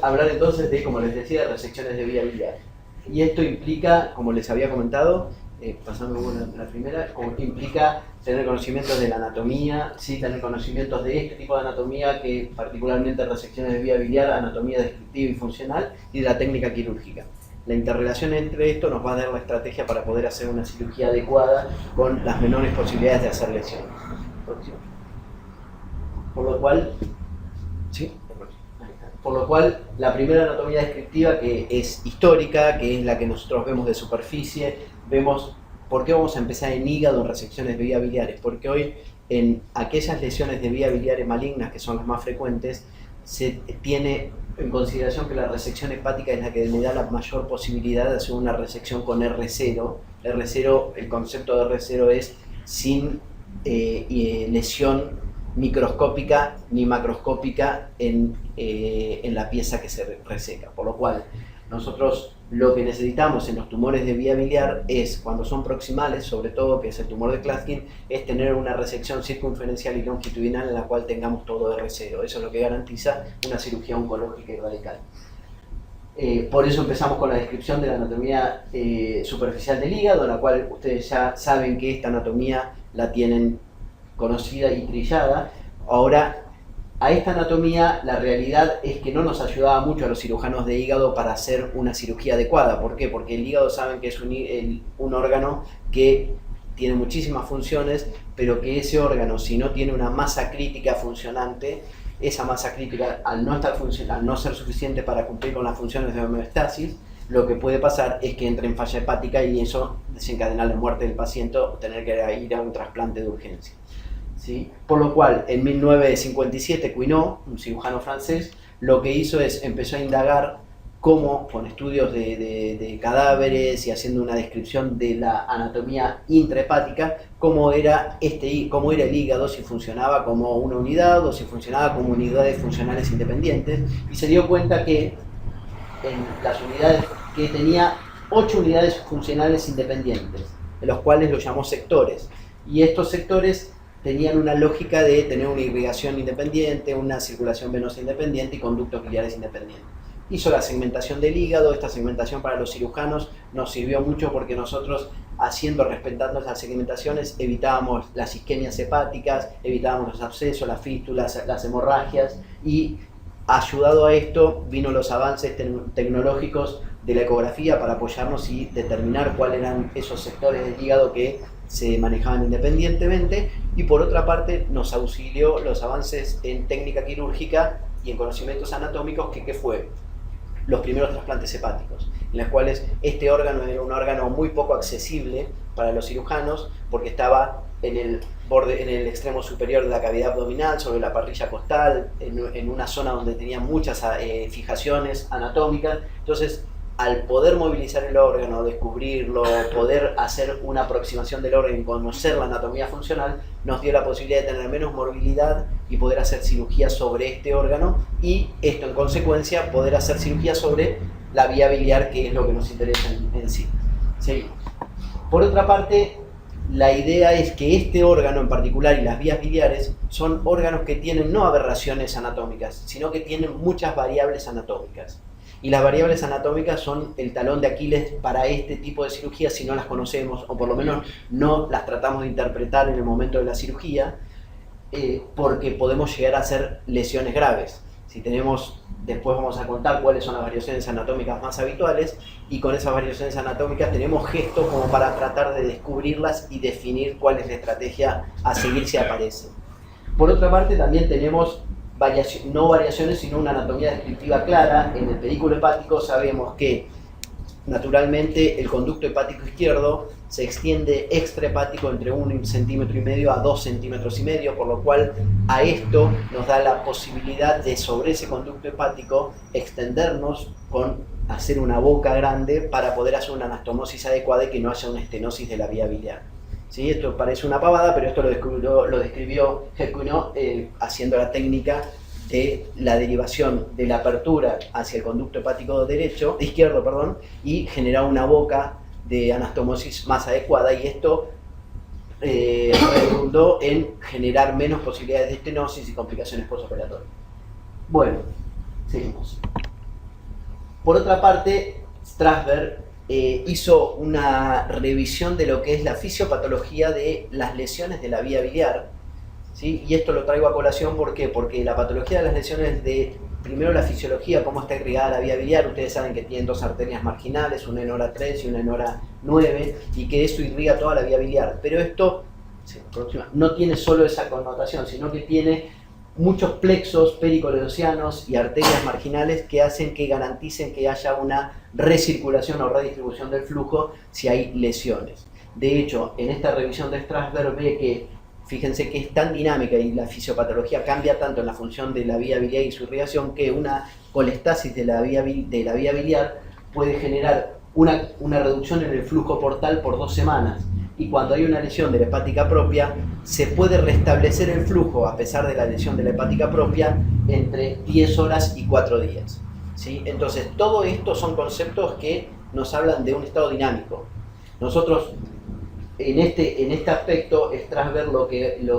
hablar entonces de, como les decía, de resecciones de vía biliar. Y esto implica, como les había comentado, pasando la primera, implica tener conocimientos de la anatomía, ¿sí? Tener conocimientos de este tipo de anatomía, que particularmente resecciones de vía biliar, anatomía descriptiva y funcional, y de la técnica quirúrgica. La interrelación entre esto nos va a dar la estrategia para poder hacer una cirugía adecuada con las menores posibilidades de hacer lesiones. Por lo cual, ¿sí? Por lo cual, la primera anatomía descriptiva, que es histórica, que es la que nosotros vemos de superficie, vemos por qué vamos a empezar en hígado en resecciones de vía biliares, porque hoy en aquellas lesiones de vía biliares malignas, que son las más frecuentes, se tiene en consideración que la resección hepática es la que le da la mayor posibilidad de hacer una resección con R0. R0, el concepto de R0 es sin lesión microscópica ni macroscópica en la pieza que se reseca, por lo cual nosotros lo que necesitamos en los tumores de vía biliar es, cuando son proximales, sobre todo, que es el tumor de Klatskin, es tener una resección circunferencial y longitudinal en la cual tengamos todo R0. Eso es lo que garantiza una cirugía oncológica y radical. Por eso empezamos con la descripción de la anatomía superficial del hígado, en la cual ustedes ya saben que esta anatomía la tienen conocida y trillada. Ahora, a esta anatomía la realidad es que no nos ayudaba mucho a los cirujanos de hígado para hacer una cirugía adecuada. ¿Por qué? Porque el hígado saben que es un órgano que tiene muchísimas funciones, pero que ese órgano, si no tiene una masa crítica funcionante, esa masa crítica, al no ser suficiente para cumplir con las funciones de homeostasis, lo que puede pasar es que entre en falla hepática y eso desencadena la muerte del paciente o tener que ir a un trasplante de urgencia. ¿Sí? Por lo cual, en 1957, Cuinot, un cirujano francés, lo que hizo es empezó a indagar cómo, con estudios de cadáveres y haciendo una descripción de la anatomía intrahepática, cómo era el hígado, si funcionaba como una unidad o si funcionaba como unidades funcionales independientes, y se dio cuenta que en las unidades, que tenía 8 unidades funcionales independientes, de los cuales los llamó sectores, y estos sectores tenían una lógica de tener una irrigación independiente, una circulación venosa independiente y conductos biliares independientes. Hizo la segmentación del hígado. Esta segmentación para los cirujanos nos sirvió mucho porque nosotros, respetando las segmentaciones, evitábamos las isquemias hepáticas, evitábamos los abscesos, las fístulas, las hemorragias, y ayudado a esto vino los avances tecnológicos de la ecografía para apoyarnos y determinar cuáles eran esos sectores del hígado que se manejaban independientemente, y por otra parte nos auxilió los avances en técnica quirúrgica y en conocimientos anatómicos, que fue los primeros trasplantes hepáticos, en los cuales este órgano era un órgano muy poco accesible para los cirujanos porque estaba en el extremo superior de la cavidad abdominal, sobre la parrilla costal, en una zona donde tenía muchas fijaciones anatómicas. Entonces, al poder movilizar el órgano, descubrirlo, poder hacer una aproximación del órgano y conocer la anatomía funcional, nos dio la posibilidad de tener menos morbilidad y poder hacer cirugía sobre este órgano, y esto en consecuencia poder hacer cirugía sobre la vía biliar, que es lo que nos interesa en sí. Seguimos. Por otra parte, la idea es que este órgano en particular y las vías biliares son órganos que tienen no aberraciones anatómicas, sino que tienen muchas variables anatómicas. Y las variables anatómicas son el talón de Aquiles para este tipo de cirugía si no las conocemos, o por lo menos no las tratamos de interpretar en el momento de la cirugía, porque podemos llegar a hacer lesiones graves. Si tenemos, después vamos a contar cuáles son las variaciones anatómicas más habituales, y con esas variaciones anatómicas tenemos gestos como para tratar de descubrirlas y definir cuál es la estrategia a seguir si aparece. Por otra parte, también tenemos no variaciones, sino una anatomía descriptiva clara. En el pedículo hepático sabemos que naturalmente el conducto hepático izquierdo se extiende extrahepático entre 1,5 centímetros a 2,5 centímetros, por lo cual a esto nos da la posibilidad de, sobre ese conducto hepático, extendernos con hacer una boca grande para poder hacer una anastomosis adecuada y que no haya una estenosis de la vía biliar. ¿Sí? Esto parece una pavada, pero esto lo describió Cuinot haciendo la técnica de la derivación de la apertura hacia el conducto hepático izquierdo, y generar una boca de anastomosis más adecuada, y esto redundó en generar menos posibilidades de estenosis y complicaciones postoperatorias. Bueno, seguimos. Por otra parte, Strasberg hizo una revisión de lo que es la fisiopatología de las lesiones de la vía biliar, ¿sí? Y esto lo traigo a colación, ¿por qué? Porque la patología de las lesiones de, primero la fisiología, cómo está irrigada la vía biliar, ustedes saben que tienen dos arterias marginales, una en hora 3 y una en hora 9, y que eso irriga toda la vía biliar, pero esto no tiene solo esa connotación, sino que tiene muchos plexos pericoledocianos y arterias marginales que hacen que garanticen que haya una recirculación o redistribución del flujo si hay lesiones. De hecho, en esta revisión de Strasberg ve que, fíjense que es tan dinámica y la fisiopatología cambia tanto en la función de la vía biliar y su irrigación, que una colestasis de la vía biliar puede generar una reducción en el flujo portal por 2 semanas. Y cuando hay una lesión de la hepática propia, se puede restablecer el flujo, a pesar de la lesión de la hepática propia, entre 10 horas y 4 días. ¿Sí? Entonces, todo esto son conceptos que nos hablan de un estado dinámico. Nosotros, en este aspecto, Strasberg lo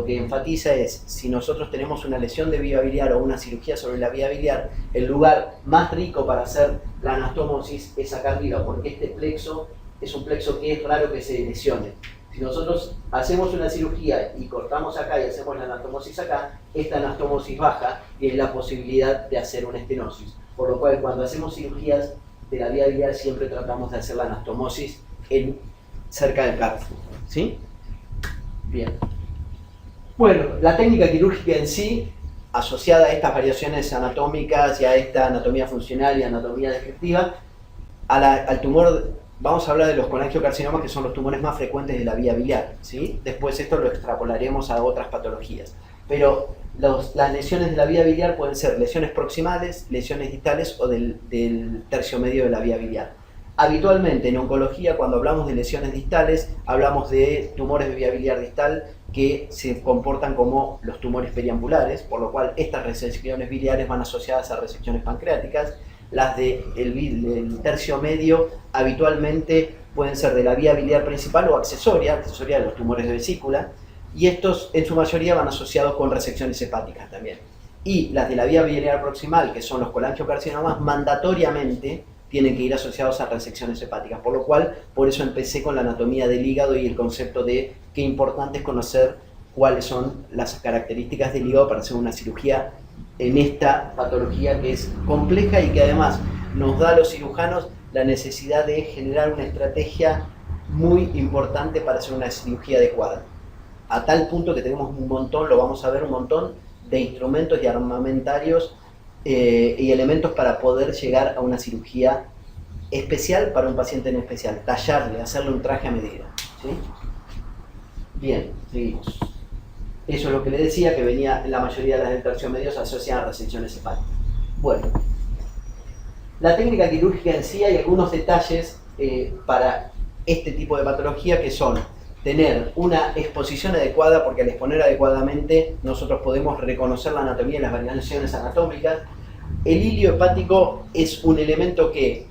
que enfatiza es, si nosotros tenemos una lesión de vía biliar o una cirugía sobre la vía biliar, el lugar más rico para hacer la anastomosis es acá arriba, porque este plexo es un plexo que es raro que se lesione. Si nosotros hacemos una cirugía y cortamos acá y hacemos la anastomosis acá, esta anastomosis baja y es la posibilidad de hacer una estenosis. Por lo cual, cuando hacemos cirugías de la vía biliar, siempre tratamos de hacer la anastomosis cerca del carpo. ¿Sí? Bien. Bueno, la técnica quirúrgica en sí, asociada a estas variaciones anatómicas y a esta anatomía funcional y anatomía descriptiva, al tumor. Vamos a hablar de los colangiocarcinomas, que son los tumores más frecuentes de la vía biliar, ¿sí? Después esto lo extrapolaremos a otras patologías. Pero las lesiones de la vía biliar pueden ser lesiones proximales, lesiones distales o del tercio medio de la vía biliar. Habitualmente en oncología, cuando hablamos de lesiones distales, hablamos de tumores de vía biliar distal que se comportan como los tumores periambulares, por lo cual estas resecciones biliares van asociadas a resecciones pancreáticas. Las del tercio medio habitualmente pueden ser de la vía biliar principal o accesoria de los tumores de vesícula, y estos en su mayoría van asociados con resecciones hepáticas también. Y las de la vía biliar proximal, que son los colangiocarcinomas, mandatoriamente tienen que ir asociados a resecciones hepáticas, por lo cual, por eso empecé con la anatomía del hígado y el concepto de qué importante es conocer cuáles son las características del hígado para hacer una cirugía en esta patología que es compleja y que además nos da a los cirujanos la necesidad de generar una estrategia muy importante para hacer una cirugía adecuada. A tal punto que tenemos un montón, lo vamos a ver, un montón de instrumentos y armamentarios y elementos para poder llegar a una cirugía especial para un paciente en especial, tallarle, hacerle un traje a medida. ¿Sí? Bien, seguimos. Eso es lo que le decía, que venía en la mayoría de las del tercio medio asociadas a resecciones hepáticas. Bueno, la técnica quirúrgica en sí, hay algunos detalles para este tipo de patología, que son tener una exposición adecuada, porque al exponer adecuadamente nosotros podemos reconocer la anatomía y las variaciones anatómicas. El hilio hepático es un elemento que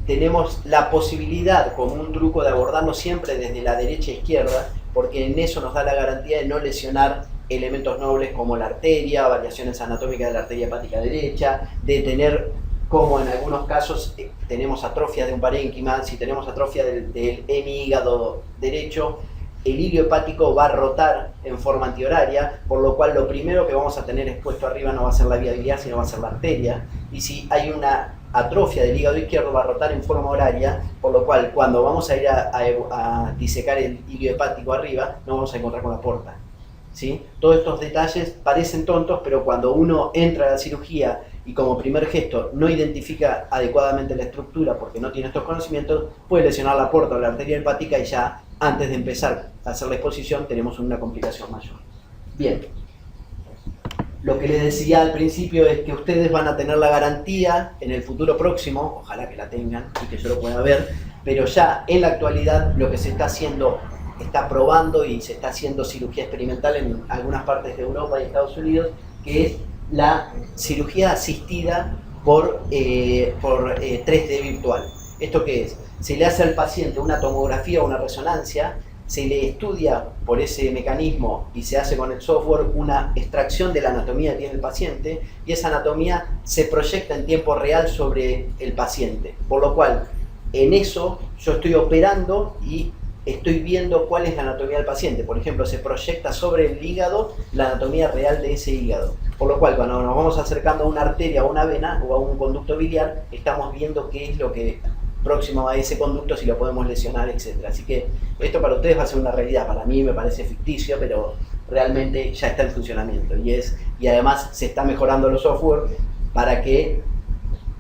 tenemos la posibilidad, como un truco, de abordarlo siempre desde la derecha a izquierda, porque en eso nos da la garantía de no lesionar elementos nobles como la arteria, variaciones anatómicas de la arteria hepática derecha, de tener, como en algunos casos tenemos atrofia de un parénquima, si tenemos atrofia del hemihígado derecho, el hilio hepático va a rotar en forma antihoraria, por lo cual lo primero que vamos a tener expuesto arriba no va a ser la vía biliar, sino va a ser la arteria, y si hay una atrofia del hígado izquierdo va a rotar en forma horaria, por lo cual cuando vamos a ir a disecar el hilio hepático arriba, no vamos a encontrar con la porta. ¿Sí? Todos estos detalles parecen tontos, pero cuando uno entra a la cirugía y como primer gesto no identifica adecuadamente la estructura porque no tiene estos conocimientos, puede lesionar la porta o la arteria hepática y ya antes de empezar a hacer la exposición tenemos una complicación mayor. Bien. Lo que les decía al principio es que ustedes van a tener la garantía en el futuro próximo, ojalá que la tengan y que yo lo pueda ver, pero ya en la actualidad lo que se está haciendo, está probando y se está haciendo cirugía experimental en algunas partes de Europa y Estados Unidos, que es la cirugía asistida por 3D virtual. ¿Esto qué es? Se le hace al paciente una tomografía o una resonancia se le estudia por ese mecanismo y se hace con el software una extracción de la anatomía que tiene el paciente, y esa anatomía se proyecta en tiempo real sobre el paciente, por lo cual en eso yo estoy operando y estoy viendo cuál es la anatomía del paciente. Por ejemplo, se proyecta sobre el hígado la anatomía real de ese hígado. Por lo cual, cuando nos vamos acercando a una arteria o una vena o a un conducto biliar, estamos viendo qué es lo que próximo a ese conducto, si lo podemos lesionar, etc. Así que esto para ustedes va a ser una realidad. Para mí me parece ficticio, pero realmente ya está en funcionamiento. Y además se está mejorando los software para que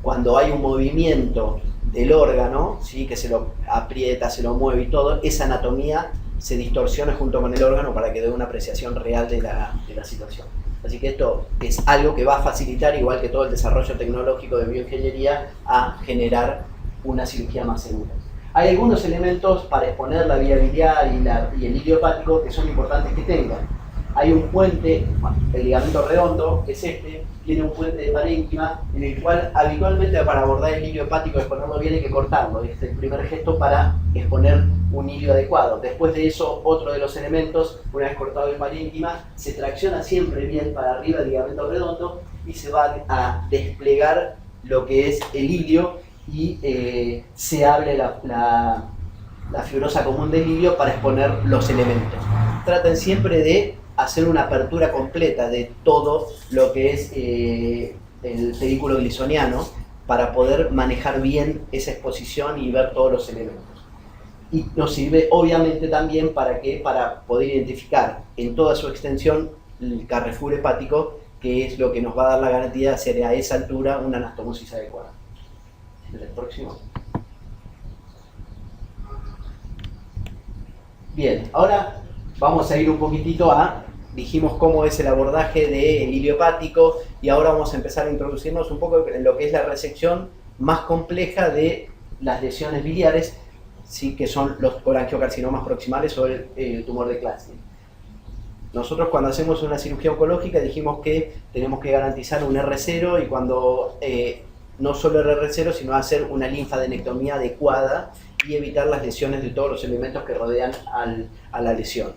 cuando hay un movimiento del órgano, ¿sí?, que se lo aprieta, se lo mueve y todo, esa anatomía se distorsione junto con el órgano para que dé una apreciación real de la situación. Así que esto es algo que va a facilitar, igual que todo el desarrollo tecnológico de bioingeniería, a generar una cirugía más segura. Hay algunos elementos para exponer la vía biliar y el hilio hepático que son importantes que tengan. Hay un puente, bueno, el ligamento redondo, que es este, tiene un puente de parénquima en el cual habitualmente para abordar el hilio hepático, exponerlo bien, hay que cortarlo. Este es el primer gesto para exponer un hilio adecuado. Después de eso, otro de los elementos, una vez cortado el parénquima, se tracciona siempre bien para arriba el ligamento redondo y se va a desplegar lo que es el hilio y se abre la fibrosa común del hilio para exponer los elementos. Traten siempre de hacer una apertura completa de todo lo que es el pedículo glisoniano para poder manejar bien esa exposición y ver todos los elementos. Y nos sirve obviamente también para poder identificar en toda su extensión el Carrefour hepático, que es lo que nos va a dar la garantía de hacer a esa altura una anastomosis adecuada. El próximo. Bien, ahora vamos a ir un poquitito dijimos cómo es el abordaje del hilio hepático, y ahora vamos a empezar a introducirnos un poco en lo que es la resección más compleja de las lesiones biliares, ¿sí?, que son los colangiocarcinomas proximales o el tumor de Klatskin. Nosotros cuando hacemos una cirugía oncológica dijimos que tenemos que garantizar un R0 y cuando no solo R0, sino hacer una linfadenectomía adecuada y evitar las lesiones de todos los elementos que rodean a la lesión.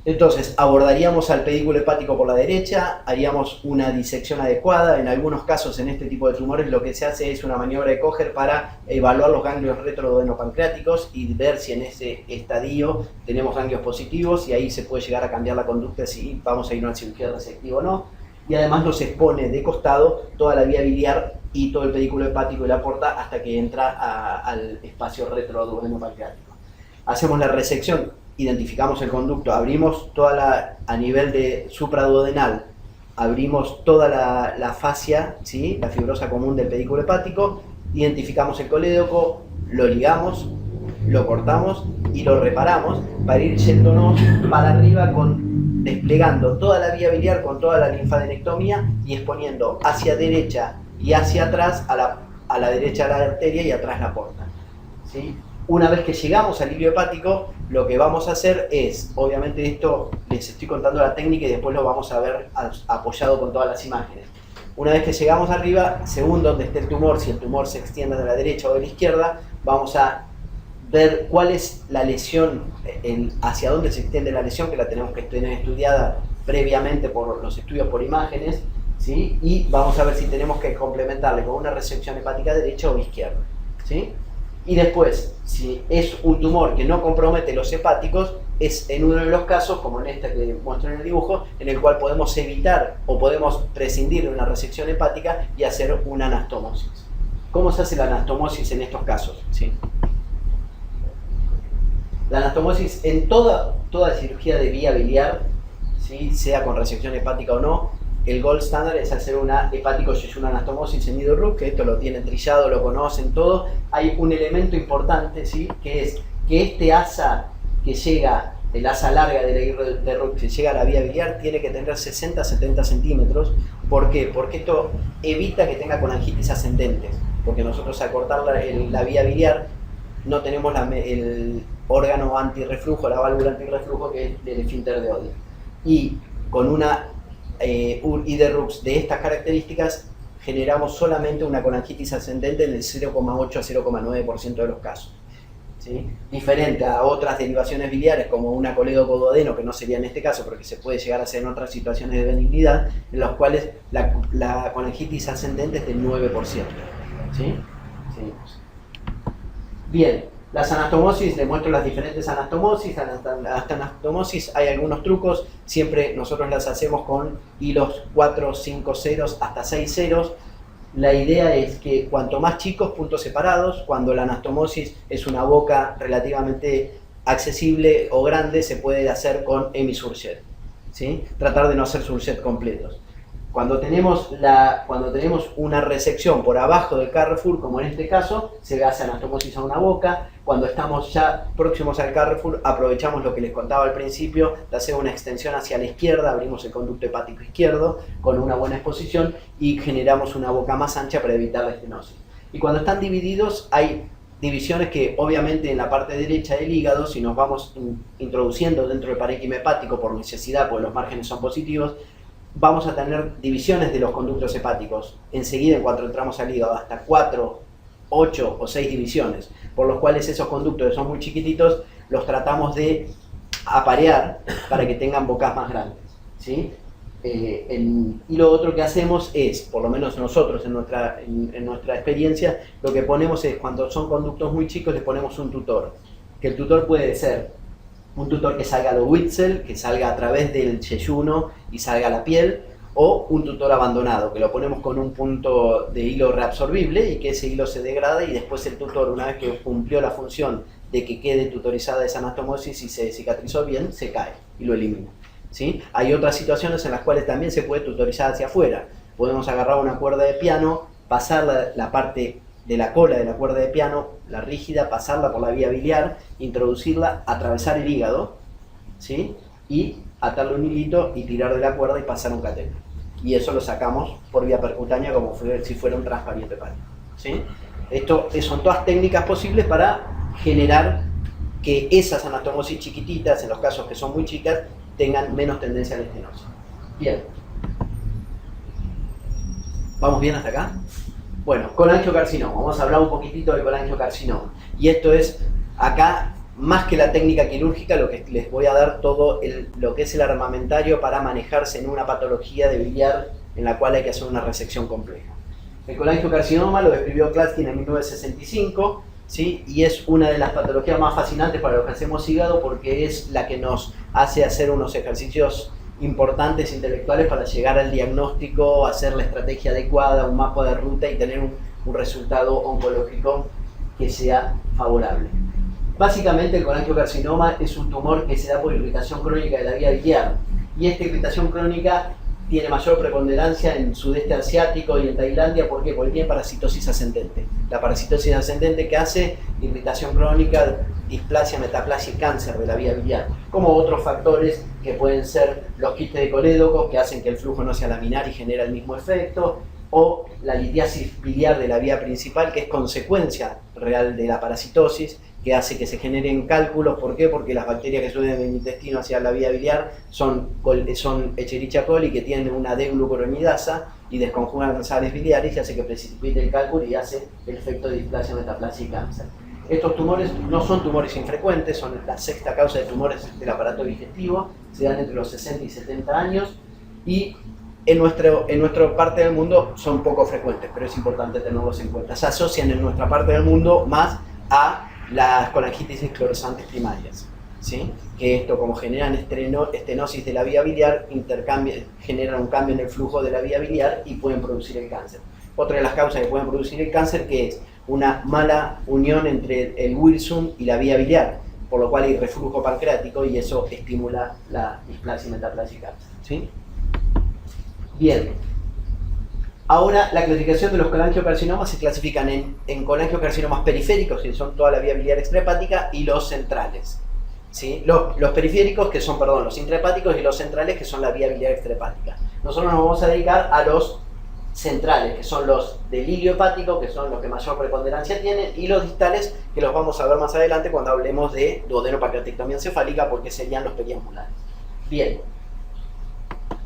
Entonces, abordaríamos al pedículo hepático por la derecha, haríamos una disección adecuada. En algunos casos, en este tipo de tumores, lo que se hace es una maniobra de Kocher para evaluar los ganglios retroduodenopancreáticos y ver si en ese estadio tenemos ganglios positivos, y ahí se puede llegar a cambiar la conducta si vamos a ir a una cirugía resectiva o no. Y además nos expone de costado toda la vía biliar y todo el pedículo hepático y la porta hasta que entra al espacio retroduodenopancreático. Hacemos la resección, identificamos el conducto, abrimos a nivel de supraduodenal, abrimos toda la fascia, ¿sí?, la fibrosa común del pedículo hepático, identificamos el colédoco, lo ligamos, lo cortamos y lo reparamos para ir yéndonos para arriba desplegando toda la vía biliar con toda la linfadenectomía y exponiendo hacia derecha y hacia atrás, a la derecha la arteria y atrás la porta, ¿sí? Una vez que llegamos al hilio hepático, lo que vamos a hacer es, obviamente esto les estoy contando la técnica y después lo vamos a ver apoyado con todas las imágenes. Una vez que llegamos arriba, según donde esté el tumor, si el tumor se extiende de la derecha o de la izquierda, vamos a ver cuál es la lesión, hacia dónde se extiende la lesión, que la tenemos que tener estudiada previamente por los estudios por imágenes, ¿sí? Y vamos a ver si tenemos que complementarle con una resección hepática derecha o izquierda, ¿sí? Y después, si es un tumor que no compromete los hepáticos, es en uno de los casos, como en este que muestro en el dibujo, en el cual podemos evitar o podemos prescindir de una resección hepática y hacer una anastomosis. ¿Cómo se hace la anastomosis en estos casos? ¿Sí? La anastomosis en toda cirugía de vía biliar, ¿sí?, sea con resección hepática o no, el gold standard es hacer una hepático-yeyuna anastomosis en Nido-Ruck, que esto lo tienen trillado, lo conocen todo. Hay un elemento importante, ¿sí?, que es que este asa que llega, el asa larga de la Ruck que llega a la vía biliar, tiene que tener 60-70 centímetros. ¿Por qué? Porque esto evita que tenga colangitis ascendentes, porque nosotros al cortar la vía biliar no tenemos el órgano antirreflujo, la válvula antirreflujo, que es el esfínter de Oddi. Y con una IDRUX de estas características generamos solamente una colangitis ascendente en el 0,8 a 0,9% de los casos, ¿sí? Diferente a otras derivaciones biliares como una coledocoduodeno, que no sería en este caso, porque se puede llegar a hacer en otras situaciones de benignidad, en las cuales la colangitis ascendente es del 9%. ¿Sí? Seguimos. Bien, las anastomosis, les muestro las diferentes anastomosis. Hasta anastomosis hay algunos trucos, siempre nosotros las hacemos con hilos 4, 5 ceros hasta 6 ceros. La idea es que cuanto más chicos, puntos separados, cuando la anastomosis es una boca relativamente accesible o grande, se puede hacer con hemisurget, ¿sí? Tratar de no hacer surget completos. Cuando tenemos una resección por abajo del Carrefour, como en este caso, se hace anastomosis a una boca. Cuando estamos ya próximos al Carrefour, aprovechamos lo que les contaba al principio, de hacer una extensión hacia la izquierda, abrimos el conducto hepático izquierdo con una buena exposición y generamos una boca más ancha para evitar la estenosis. Y cuando están divididos, hay divisiones que obviamente en la parte derecha del hígado, si nos vamos introduciendo dentro del parénquima hepático por necesidad, porque los márgenes son positivos, vamos a tener divisiones de los conductos hepáticos. Enseguida, en cuanto entramos al hígado, hasta 4, 8 o 6 divisiones, por los cuales esos conductos que son muy chiquititos, los tratamos de aparear para que tengan bocas más grandes, ¿sí? Y lo otro que hacemos es, por lo menos nosotros en nuestra experiencia, lo que ponemos es, cuando son conductos muy chicos, le ponemos un tutor. Que el tutor puede ser un tutor que salga a lo Witzel, que salga a través del yeyuno y salga a la piel, o un tutor abandonado, que lo ponemos con un punto de hilo reabsorbible y que ese hilo se degrada y después el tutor, una vez que cumplió la función de que quede tutorizada esa anastomosis y se cicatrizó bien, se cae y lo elimina, ¿sí? Hay otras situaciones en las cuales también se puede tutorizar hacia afuera. Podemos agarrar una cuerda de piano, pasar la parte de la cola de la cuerda de piano, la rígida, pasarla por la vía biliar, introducirla, atravesar el hígado, ¿sí? Y atarle un hilito y tirar de la cuerda y pasar un catéter. Y eso lo sacamos por vía percutánea como si fuera un transparente hepático, ¿sí? Esto son todas técnicas posibles para generar que esas anastomosis chiquititas, en los casos que son muy chicas, tengan menos tendencia a la estenosis. Bien. ¿Vamos bien hasta acá? Bueno, colangiocarcinoma. Vamos a hablar un poquitito de colangiocarcinoma. Y esto es, acá, más que la técnica quirúrgica, lo que les voy a dar todo lo que es el armamentario para manejarse en una patología de biliar en la cual hay que hacer una resección compleja. El colangiocarcinoma lo describió Klatskin en 1965, ¿sí? Y es una de las patologías más fascinantes para los que hacemos hígado porque es la que nos hace hacer unos ejercicios importantes intelectuales para llegar al diagnóstico, hacer la estrategia adecuada, un mapa de ruta y tener un resultado oncológico que sea favorable. Básicamente el colangiocarcinoma es un tumor que se da por irritación crónica de la vía biliar y esta irritación crónica tiene mayor preponderancia en sudeste asiático y en Tailandia. ¿Por qué? Porque tiene parasitosis ascendente. La parasitosis ascendente que hace irritación crónica, displasia, metaplasia y cáncer de la vía biliar, como otros factores que pueden ser los quistes de colédocos que hacen que el flujo no sea laminar y genera el mismo efecto, o la litiasis biliar de la vía principal, que es consecuencia real de la parasitosis, que hace que se generen cálculos. ¿Por qué? Porque las bacterias que suben del intestino hacia la vía biliar son Escherichia coli, que tienen una D-glucuronidasa y desconjugan las sales biliares y hace que precipite el cálculo y hace el efecto de displasia, metaplasia y cáncer. Estos tumores no son tumores infrecuentes, son la sexta causa de tumores del aparato digestivo, se dan entre los 60 y 70 años y en nuestra parte del mundo son poco frecuentes, pero es importante tenerlos en cuenta. Se asocian en nuestra parte del mundo más a las colangitis esclerosantes primarias, ¿sí? Que esto, como generan estenosis de la vía biliar, generan un cambio en el flujo de la vía biliar y pueden producir el cáncer. Otra de las causas que pueden producir el cáncer, que es una mala unión entre el Wilson y la vía biliar, por lo cual hay reflujo pancreático y eso estimula la displasia, metaplasia y cáncer, ¿sí? Bien. Ahora, la clasificación de los colangiocarcinomas se clasifican en colangiocarcinomas periféricos, que son toda la vía biliar extrahepática, y los centrales, ¿sí? Los periféricos, que son, los intrahepáticos, y los centrales, que son la vía biliar extrahepática. Nosotros nos vamos a dedicar a los centrales, que son los del hilio hepático, que son los que mayor preponderancia tienen, y los distales, que los vamos a ver más adelante cuando hablemos de duodenopancreatectomía encefálica, porque serían los periambulares. Bien,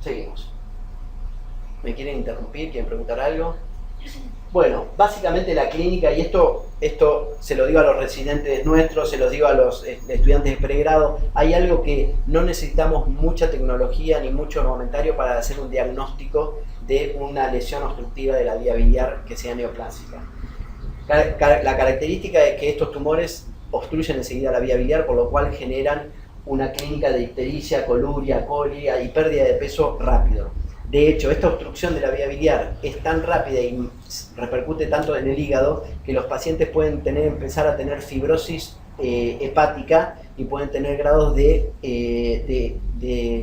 seguimos. ¿Me quieren interrumpir? ¿Quieren preguntar algo? Bueno, básicamente la clínica, y esto se lo digo a los residentes nuestros, se lo digo a los estudiantes de pregrado, hay algo que no necesitamos mucha tecnología ni mucho armamentario para hacer un diagnóstico de una lesión obstructiva de la vía biliar que sea neoplásica. La característica es que estos tumores obstruyen enseguida la vía biliar, por lo cual generan una clínica de ictericia, coluria, colia y pérdida de peso rápido. De hecho, esta obstrucción de la vía biliar es tan rápida y repercute tanto en el hígado que los pacientes pueden empezar a tener fibrosis hepática y pueden tener grados de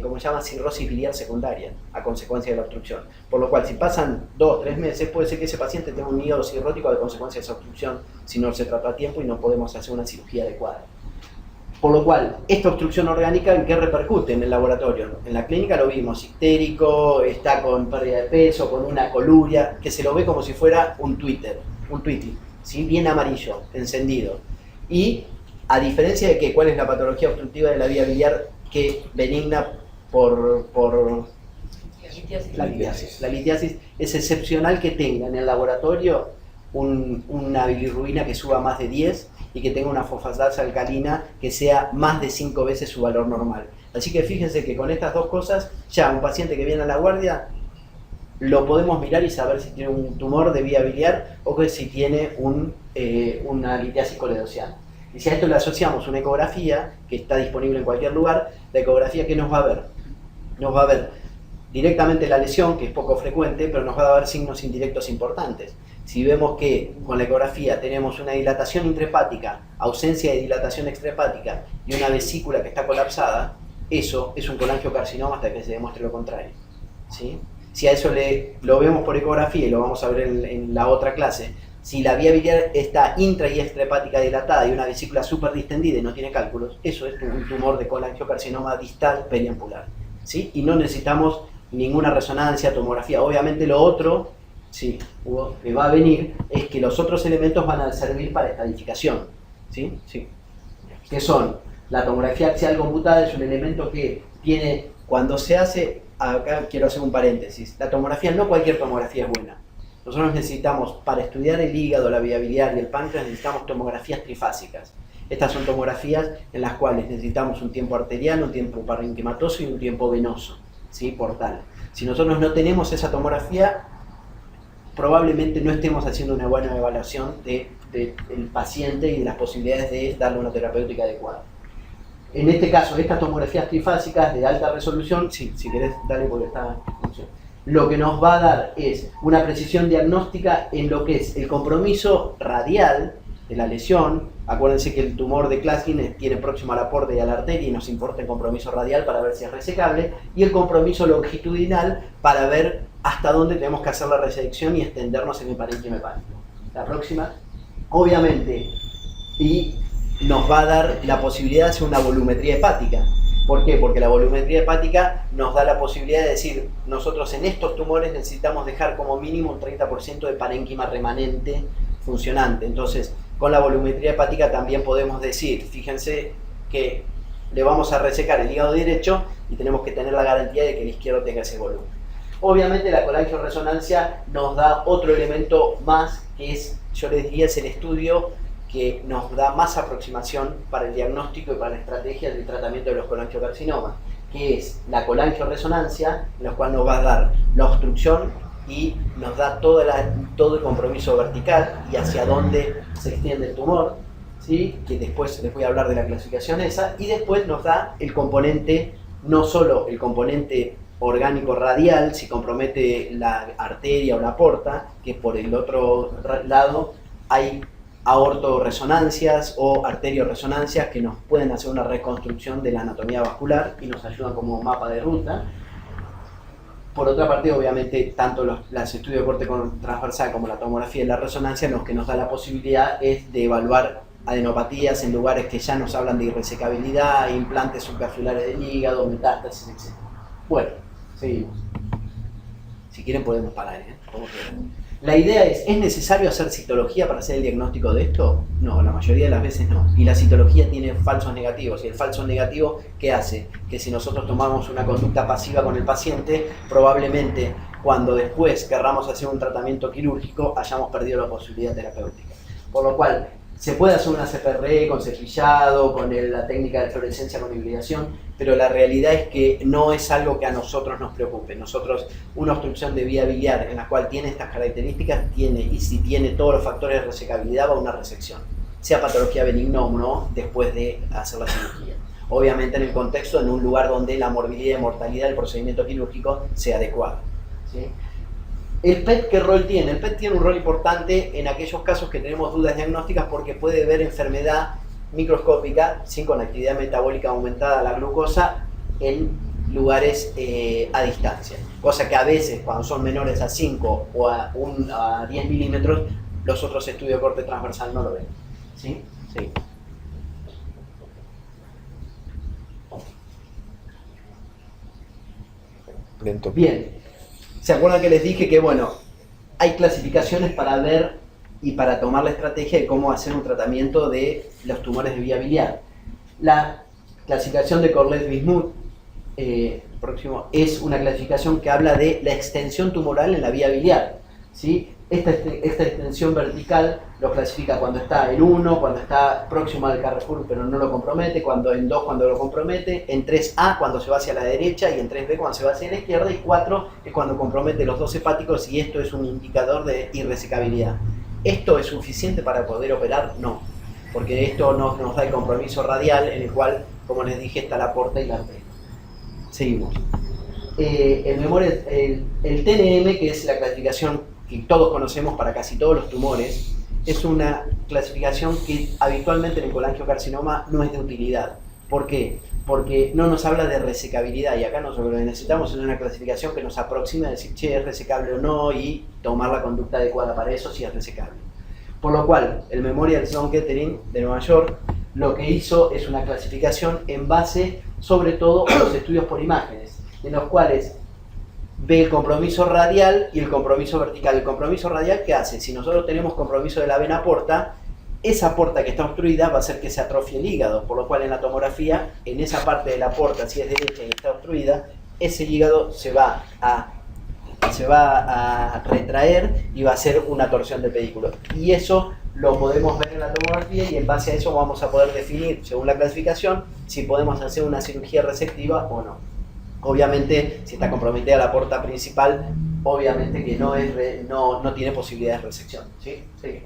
¿cómo se llama?, cirrosis biliar secundaria a consecuencia de la obstrucción. Por lo cual, si pasan 2 o 3 meses, puede ser que ese paciente tenga un hígado cirrótico a consecuencia de esa obstrucción si no se trata a tiempo y no podemos hacer una cirugía adecuada. Por lo cual, esta obstrucción orgánica, ¿en qué repercute en el laboratorio? En la clínica lo vimos ictérico, está con pérdida de peso, con una coluria, que se lo ve como si fuera un Twitty, ¿sí? Bien amarillo, encendido. Y a diferencia de que, ¿cuál es la patología obstructiva de la vía biliar que benigna por la litiasis? La litiasis es excepcional que tenga en el laboratorio una bilirrubina que suba más de 10 y que tenga una fosfatasa alcalina que sea más de 5 veces su valor normal. Así que fíjense que con estas dos cosas, ya un paciente que viene a la guardia, lo podemos mirar y saber si tiene un tumor de vía biliar o que si tiene una litiasis coledociana. Y si a esto le asociamos una ecografía, que está disponible en cualquier lugar, la ecografía, ¿qué nos va a ver? Nos va a ver directamente la lesión, que es poco frecuente, pero nos va a dar signos indirectos importantes. Si vemos que con la ecografía tenemos una dilatación intrahepática, ausencia de dilatación extrahepática y una vesícula que está colapsada, eso es un colangiocarcinoma hasta que se demuestre lo contrario, ¿sí? Si a eso lo vemos por ecografía, y lo vamos a ver en la otra clase, si la vía biliar está intra y extrahepática dilatada y una vesícula súper distendida y no tiene cálculos, eso es un tumor de colangiocarcinoma distal periampular, ¿sí? Y no necesitamos ninguna resonancia, tomografía. Obviamente lo otro, sí, que va a venir, es que los otros elementos van a servir para estadificación, ¿sí? Sí. Que son, la tomografía axial computada es un elemento que tiene, cuando se hace, acá quiero hacer un paréntesis, la tomografía, no cualquier tomografía es buena. Nosotros necesitamos, para estudiar el hígado, la vía biliar y el páncreas, necesitamos tomografías trifásicas. Estas son tomografías en las cuales necesitamos un tiempo arterial, un tiempo parenquimatoso y un tiempo venoso, ¿sí? Portal. Si nosotros no tenemos esa tomografía, probablemente no estemos haciendo una buena evaluación del paciente y de las posibilidades de darle una terapéutica adecuada. En este caso, estas tomografías trifásicas de alta resolución, sí, si querés, dale porque está en función. Lo que nos va a dar es una precisión diagnóstica en lo que es el compromiso radial de la lesión. Acuérdense que el tumor de Klatskin tiene próximo al aporte y a la arteria y nos importa el compromiso radial para ver si es resecable, y el compromiso longitudinal para ver hasta dónde tenemos que hacer la resección y extendernos en el parénquima hepático. La próxima, obviamente, y nos va a dar la posibilidad de hacer una volumetría hepática. ¿Por qué? Porque la volumetría hepática nos da la posibilidad de decir, nosotros en estos tumores necesitamos dejar como mínimo un 30% de parénquima remanente funcionante. Entonces, con la volumetría hepática también podemos decir, fíjense que le vamos a resecar el hígado derecho y tenemos que tener la garantía de que el izquierdo tenga ese volumen. Obviamente la colangioresonancia nos da otro elemento más, que es, yo les diría, es el estudio que nos da más aproximación para el diagnóstico y para la estrategia del tratamiento de los colangiocarcinomas, que es la colangioresonancia, en la cual nos va a dar la obstrucción y nos da todo el compromiso vertical y hacia dónde se extiende el tumor, ¿sí? Que después les voy a hablar de la clasificación esa, y después nos da el componente, no solo el componente orgánico radial, si compromete la arteria o la porta, que por el otro lado hay aortoresonancias o arterioresonancias que nos pueden hacer una reconstrucción de la anatomía vascular y nos ayudan como mapa de ruta. Por otra parte, obviamente, tanto los estudios de corte transversal como la tomografía y la resonancia, lo que nos da la posibilidad es de evaluar adenopatías en lugares que ya nos hablan de irresecabilidad, implantes subcapsulares del hígado, metástasis, etc. Bueno, seguimos. Si quieren podemos parar, ¿eh? La idea es necesario hacer citología para hacer el diagnóstico de esto? No, la mayoría de las veces no. Y la citología tiene falsos negativos. Y el falso negativo, ¿qué hace? Que si nosotros tomamos una conducta pasiva con el paciente, probablemente cuando después querramos hacer un tratamiento quirúrgico hayamos perdido la posibilidad terapéutica. Por lo cual, se puede hacer una CPRE con cepillado, con la técnica de fluorescencia con hibridación, pero la realidad es que no es algo que a nosotros nos preocupe. Nosotros, una obstrucción de vía biliar en la cual tiene estas características, tiene, y si tiene todos los factores de resecabilidad, va a una resección, sea patología benigna o no, después de hacer la cirugía. Obviamente en el contexto, en un lugar donde la morbilidad y mortalidad del procedimiento quirúrgico sea adecuada, ¿sí? ¿El PET qué rol tiene? El PET tiene un rol importante en aquellos casos que tenemos dudas diagnósticas porque puede ver enfermedad microscópica, ¿sí? Con actividad metabólica aumentada, la glucosa, en lugares a distancia. Cosa que a veces, cuando son menores a 5 o a 10 milímetros, los otros estudios de corte transversal no lo ven, ¿sí? Sí. Lento. Bien, ¿se acuerdan que les dije que, bueno, hay clasificaciones para ver y para tomar la estrategia de cómo hacer un tratamiento de los tumores de vía biliar? La clasificación de Corlett-Bismuth, próximo, es una clasificación que habla de la extensión tumoral en la vía biliar, ¿sí? Esta extensión vertical lo clasifica cuando está en 1, cuando está próximo al Carrefour pero no lo compromete, cuando en 2 cuando lo compromete, en 3A cuando se va hacia la derecha y en 3B cuando se va hacia la izquierda, y 4 es cuando compromete los dos hepáticos, y esto es un indicador de irresecabilidad. ¿Esto es suficiente para poder operar? No, porque esto nos da el compromiso radial en el cual, como les dije, está la porta y la arteria. Seguimos. El TNM, que es la clasificación que todos conocemos para casi todos los tumores, es una clasificación que habitualmente en el colangiocarcinoma no es de utilidad. ¿Por qué? Porque no nos habla de resecabilidad, y acá nosotros lo que necesitamos es una clasificación que nos aproxime a decir, che, es resecable o no, y tomar la conducta adecuada para eso si es resecable. Por lo cual, el Memorial Sloan Kettering de Nueva York lo que hizo es una clasificación en base, sobre todo, a los estudios por imágenes, en los cuales ve el compromiso radial y el compromiso vertical. El compromiso radial, ¿qué hace? Si nosotros tenemos compromiso de la vena porta, esa porta que está obstruida va a hacer que se atrofie el hígado, por lo cual en la tomografía, en esa parte de la porta, si es derecha y está obstruida, ese hígado se va a retraer y va a hacer una torsión del pedículo. Y eso lo podemos ver en la tomografía, y en base a eso vamos a poder definir, según la clasificación, si podemos hacer una cirugía resectiva o no. Obviamente, si está comprometida la porta principal, obviamente que no tiene posibilidades de resección, ¿sí? Sí.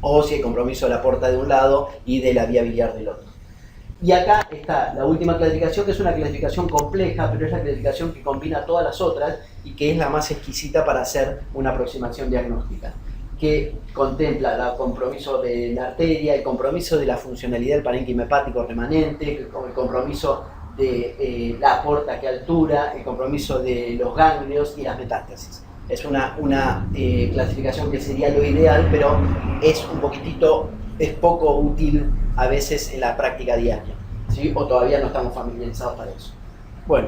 O si hay compromiso de la porta de un lado y de la vía biliar del otro. Y acá está la última clasificación, que es una clasificación compleja, pero es la clasificación que combina todas las otras y que es la más exquisita para hacer una aproximación diagnóstica, que contempla el compromiso de la arteria, el compromiso de la funcionalidad del parénquima hepático remanente, el compromiso de la porta a qué altura, el compromiso de los ganglios y las metástasis. Es una clasificación que sería lo ideal, pero es poco útil a veces en la práctica diaria, ¿sí? O todavía no estamos familiarizados para eso. Bueno,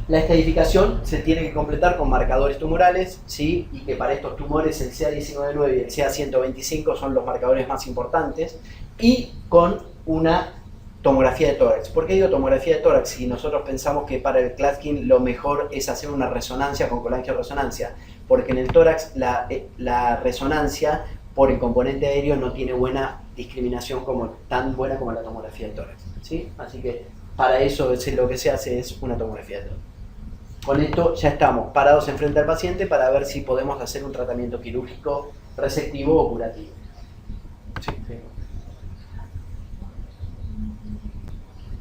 la estadificación se tiene que completar con marcadores tumorales, ¿sí? Y que para estos tumores el CA19-9 y el CA125 son los marcadores más importantes, y con una tomografía de tórax. ¿Por qué digo tomografía de tórax? Si nosotros pensamos que para el Klatskin lo mejor es hacer una resonancia con colangioresonancia, porque en el tórax la resonancia por el componente aéreo no tiene buena discriminación tan buena como la tomografía de tórax, ¿sí? Así que para eso lo que se hace es una tomografía de tórax. Con esto ya estamos parados enfrente al paciente para ver si podemos hacer un tratamiento quirúrgico resectivo o curativo. Sí, sí.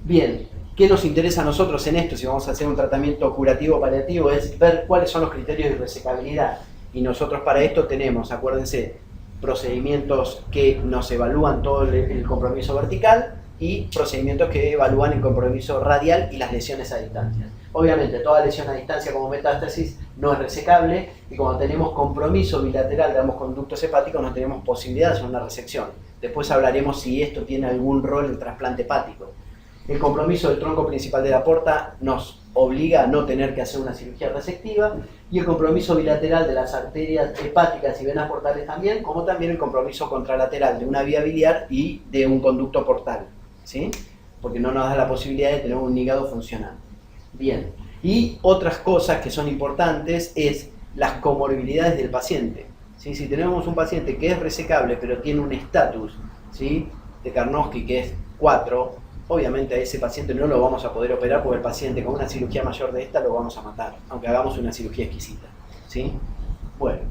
Bien, ¿qué nos interesa a nosotros en esto? Si vamos a hacer un tratamiento curativo o paliativo, es ver cuáles son los criterios de resecabilidad. Y nosotros para esto tenemos, acuérdense, procedimientos que nos evalúan todo el compromiso vertical y procedimientos que evalúan el compromiso radial y las lesiones a distancia. Obviamente, toda lesión a distancia como metástasis no es resecable, y cuando tenemos compromiso bilateral de ambos conductos hepáticos no tenemos posibilidad de hacer una resección. Después hablaremos si esto tiene algún rol en el trasplante hepático. El compromiso del tronco principal de la porta nos obliga a no tener que hacer una cirugía resectiva, y el compromiso bilateral de las arterias hepáticas y venas portales también, como también el compromiso contralateral de una vía biliar y de un conducto portal, ¿sí? Porque no nos da la posibilidad de tener un hígado funcional. Bien, Y otras cosas que son importantes es las comorbilidades del paciente. ¿Sí? Si tenemos un paciente que es resecable pero tiene un estatus, ¿sí?, de Karnofsky que es 4, obviamente a ese paciente no lo vamos a poder operar porque el paciente con una cirugía mayor de esta lo vamos a matar, aunque hagamos una cirugía exquisita. ¿Sí? Bueno,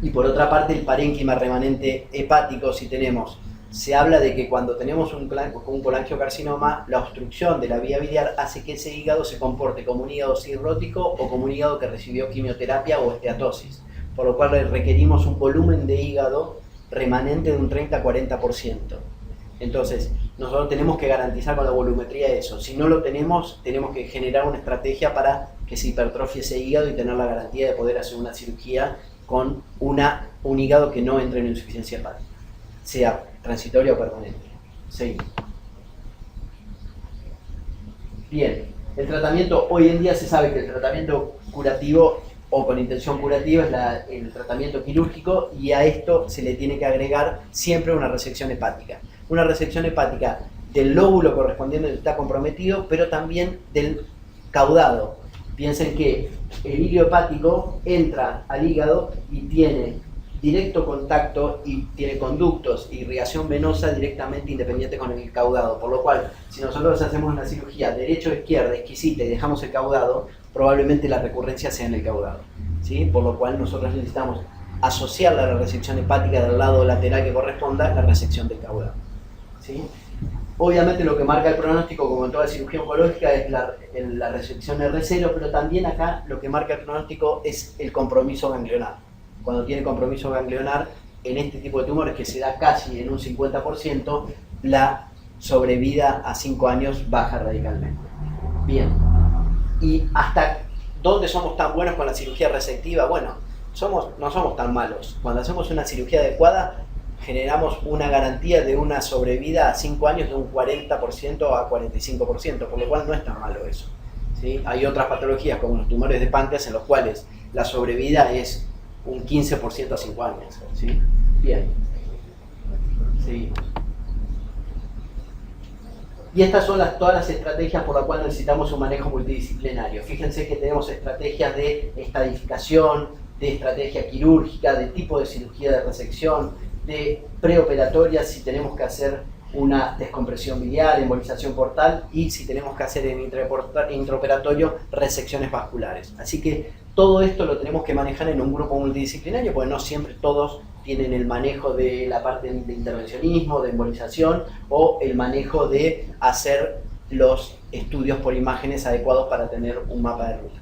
y por otra parte el parénquima remanente hepático, si tenemos, se habla de que cuando tenemos un colangiocarcinoma, la obstrucción de la vía biliar hace que ese hígado se comporte como un hígado cirrótico o como un hígado que recibió quimioterapia o esteatosis, por lo cual requerimos un volumen de hígado remanente de un 30-40%. Entonces, nosotros tenemos que garantizar con la volumetría eso. Si no lo tenemos, tenemos que generar una estrategia para que se hipertrofie ese hígado y tener la garantía de poder hacer una cirugía con un hígado que no entre en insuficiencia hepática, sea transitoria o permanente. Seguimos. Bien, el tratamiento, hoy en día se sabe que el tratamiento curativo o con intención curativa es el tratamiento quirúrgico, y a esto se le tiene que agregar siempre una resección hepática. Una resección hepática del lóbulo correspondiente que está comprometido, pero también del caudado. Piensen que el hilo hepático entra al hígado y tiene directo contacto y tiene conductos e irrigación venosa directamente independiente con el caudado, por lo cual si nosotros hacemos una cirugía derecha o izquierda exquisita y dejamos el caudado, probablemente la recurrencia sea en el caudado, ¿sí? Por lo cual nosotros necesitamos asociarla a la resección hepática del lado lateral que corresponda a la resección del caudado, ¿sí? Obviamente lo que marca el pronóstico, como en toda cirugía oncológica, es la resección R0, pero también acá lo que marca el pronóstico es el compromiso ganglionar. Cuando tiene compromiso ganglionar, en este tipo de tumores, que se da casi en un 50%, la sobrevida a 5 años baja radicalmente. Bien, ¿y hasta dónde somos tan buenos con la cirugía resectiva? Bueno, no somos tan malos. Cuando hacemos una cirugía adecuada, generamos una garantía de una sobrevida a 5 años de un 40% a 45%, por lo cual no es tan malo eso, ¿sí? Hay otras patologías como los tumores de páncreas en los cuales la sobrevida es un 15% a 5 años, ¿sí? Bien. Seguimos. Y estas son todas las estrategias por las cuales necesitamos un manejo multidisciplinario. Fíjense que tenemos estrategias de estadificación, de estrategia quirúrgica, de tipo de cirugía de resección, de preoperatoria si tenemos que hacer una descompresión biliar, embolización portal, y si tenemos que hacer en intraoperatorio resecciones vasculares. Así que todo esto lo tenemos que manejar en un grupo multidisciplinario, porque no siempre todos tienen el manejo de la parte de intervencionismo, de embolización, o el manejo de hacer los estudios por imágenes adecuados para tener un mapa de ruta.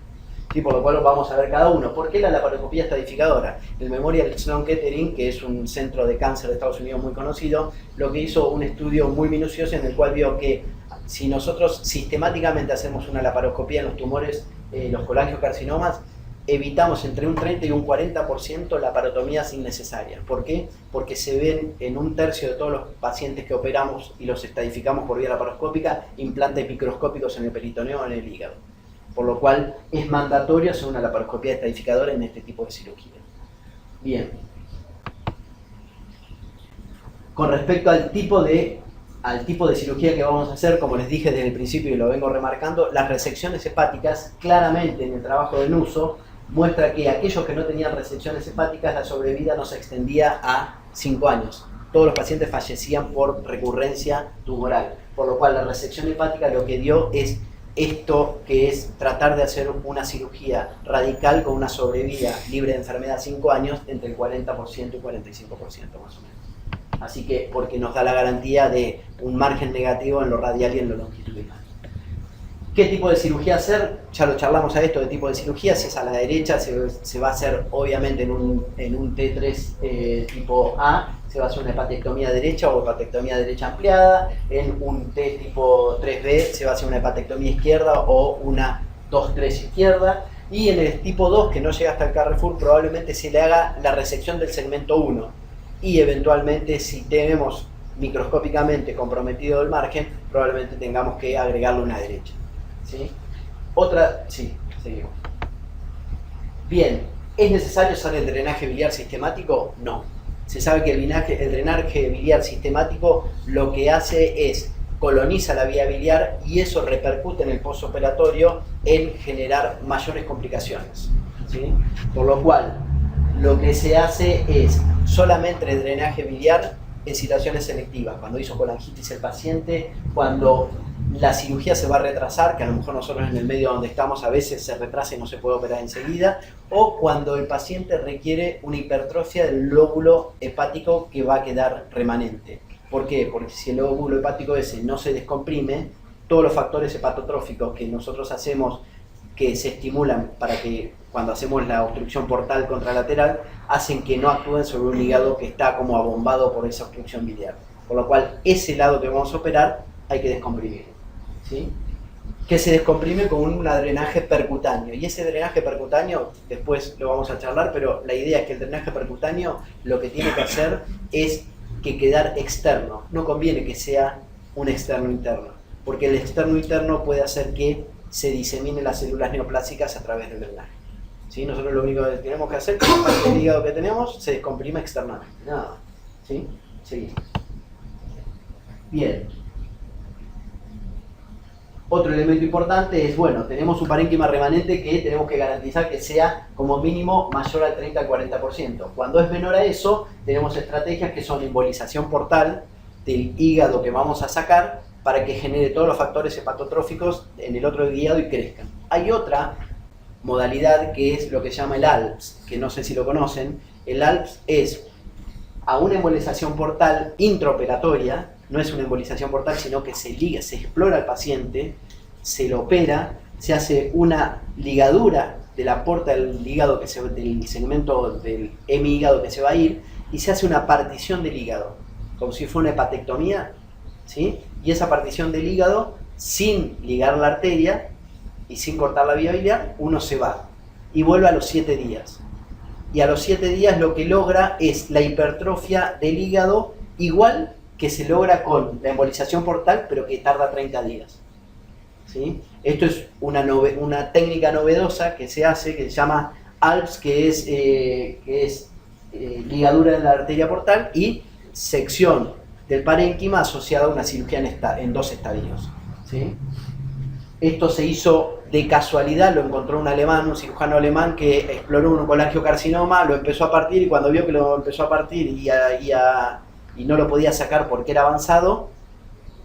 ¿Sí? Por lo cual vamos a ver cada uno. ¿Por qué la laparoscopía estadificadora? El Memorial Sloan Kettering, que es un centro de cáncer de Estados Unidos muy conocido, lo que hizo un estudio muy minucioso en el cual vio que si nosotros sistemáticamente hacemos una laparoscopía en los tumores, los colangiocarcinomas, evitamos entre un 30 y un 40% laparotomías innecesarias. ¿Por qué? Porque se ven en un tercio de todos los pacientes que operamos y los estadificamos por vía laparoscópica implantes microscópicos en el peritoneo o en el hígado. Por lo cual es mandatorio hacer una laparoscopía estadificadora en este tipo de cirugía. Bien. Con respecto al tipo de cirugía que vamos a hacer, como les dije desde el principio y lo vengo remarcando, las resecciones hepáticas, claramente en el trabajo de Nuso, muestra que aquellos que no tenían resecciones hepáticas, la sobrevida no se extendía a 5 años. Todos los pacientes fallecían por recurrencia tumoral. Por lo cual la resección hepática lo que dio es esto, que es tratar de hacer una cirugía radical con una sobrevida libre de enfermedad 5 años entre el 40% y 45% más o menos. Así que, porque nos da la garantía de un margen negativo en lo radial y en lo longitudinal. ¿Qué tipo de cirugía hacer? Ya lo charlamos a esto de tipo de cirugía. Si es a la derecha, se va a hacer obviamente en un T3 tipo A, se va a hacer una hepatectomía derecha o hepatectomía derecha ampliada. En un T tipo 3B se va a hacer una hepatectomía izquierda o una 2-3 izquierda. Y en el tipo 2, que no llega hasta el Carrefour, probablemente se le haga la resección del segmento 1. Y eventualmente, si tenemos microscópicamente comprometido el margen, probablemente tengamos que agregarle una derecha. ¿Sí? Sí, seguimos. Bien, ¿es necesario hacer el drenaje biliar sistemático? No. Se sabe que el drenaje biliar sistemático lo que hace es coloniza la vía biliar y eso repercute en el postoperatorio en generar mayores complicaciones, ¿sí? Por lo cual, lo que se hace es solamente el drenaje biliar en situaciones selectivas, cuando hizo colangitis el paciente, cuando la cirugía se va a retrasar, que a lo mejor nosotros en el medio donde estamos a veces se retrasa y no se puede operar enseguida, o cuando el paciente requiere una hipertrofia del lóbulo hepático que va a quedar remanente. ¿Por qué? Porque si el lóbulo hepático ese no se descomprime, todos los factores hepatotróficos que nosotros hacemos, que se estimulan para que cuando hacemos la obstrucción portal contralateral, hacen que no actúen sobre un hígado que está como abombado por esa obstrucción biliar. Por lo cual, ese lado que vamos a operar hay que descomprimirlo, ¿sí? Que se descomprime con un drenaje percutáneo. Y ese drenaje percutáneo, después lo vamos a charlar, pero la idea es que el drenaje percutáneo lo que tiene que hacer es que quedar externo. No conviene que sea un externo interno, porque el externo interno puede hacer que se diseminen las células neoplásicas a través del drenaje, ¿sí? Nosotros lo único que tenemos que hacer es que el hígado que tenemos se descomprime externamente. Nada más, ¿sí? Seguimos. Bien. Otro elemento importante es, bueno, tenemos un parénquima remanente que tenemos que garantizar que sea como mínimo mayor al 30 al 40%. Cuando es menor a eso, tenemos estrategias que son embolización portal del hígado que vamos a sacar para que genere todos los factores hepatotróficos en el otro hígado y crezcan. Hay otra modalidad que es lo que se llama el ALPS, que no sé si lo conocen. El ALPS es a una embolización portal intraoperatoria. No es una embolización portal, sino que se liga, se explora al paciente, se lo opera, se hace una ligadura de la porta del hígado, del segmento del hemihígado que se va a ir, y se hace una partición del hígado, como si fuera una hepatectomía, ¿sí? Y esa partición del hígado, sin ligar la arteria y sin cortar la vía biliar, uno se va y vuelve a los 7 días. Y a los 7 días lo que logra es la hipertrofia del hígado igual que se logra con la embolización portal, pero que tarda 30 días. ¿Sí? Esto es una técnica novedosa que se hace, que se llama ALPS, que es ligadura de la arteria portal y sección del parénquima asociada a una cirugía en 2 estadios. ¿Sí? Esto se hizo de casualidad, lo encontró un alemán, un cirujano alemán que exploró un colangiocarcinoma, lo empezó a partir y cuando vio que lo empezó a partir y no lo podía sacar porque era avanzado,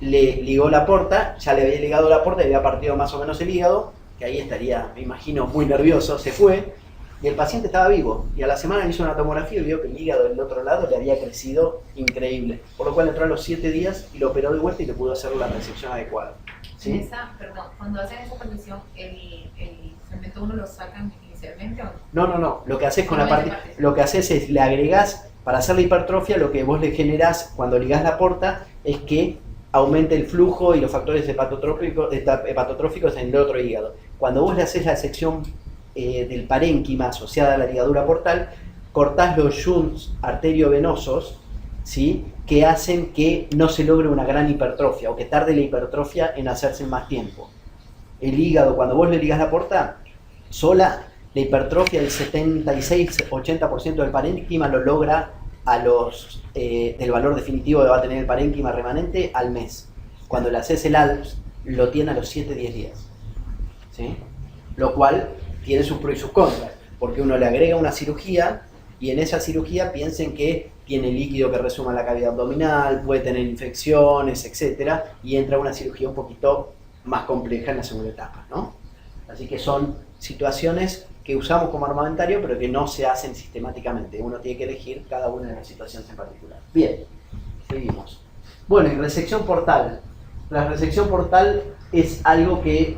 le ligó la porta, ya le había ligado la porta y había partido más o menos el hígado, que ahí estaría, me imagino, muy nervioso, se fue, y el paciente estaba vivo, y a la semana le hizo una tomografía y vio que el hígado del otro lado le había crecido increíble, por lo cual entró a los 7 días y lo operó de vuelta y le pudo hacer la resección adecuada. ¿Sí? Cuando hacen esa partición, ¿el segmento 1 lo sacan inicialmente o no? No, lo que haces con lo que haces es le agregás. Para hacer la hipertrofia, lo que vos le generás cuando ligás la porta es que aumente el flujo y los factores hepatotróficos en el otro hígado. Cuando vos le haces la sección del parénquima asociada a la ligadura portal, cortás los shunts arteriovenosos, ¿sí? Que hacen que no se logre una gran hipertrofia o que tarde la hipertrofia en hacerse en más tiempo. El hígado, cuando vos le ligás la porta sola, la hipertrofia del 76-80% del parénquima lo logra del valor definitivo que va a tener el parénquima remanente al mes. Cuando le haces el ALPS, lo tiene a los 7-10 días. ¿Sí? Lo cual tiene sus pros y sus contras, porque uno le agrega una cirugía y en esa cirugía piensen que tiene líquido que resuma la cavidad abdominal, puede tener infecciones, etc. Y entra una cirugía un poquito más compleja en la segunda etapa, ¿no? Así que son situaciones que usamos como armamentario, pero que no se hacen sistemáticamente. Uno tiene que elegir cada una de las situaciones en particular. Bien, seguimos. Bueno, y resección portal. La resección portal es algo que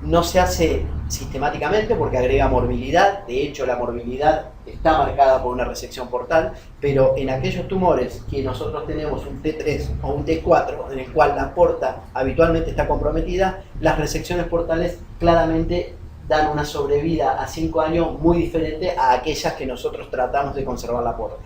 no se hace sistemáticamente porque agrega morbilidad. De hecho, la morbilidad está marcada por una resección portal, pero en aquellos tumores que nosotros tenemos un T3 o un T4, en el cual la porta habitualmente está comprometida, las resecciones portales claramente dan una sobrevida a 5 años muy diferente a aquellas que nosotros tratamos de conservar la porta,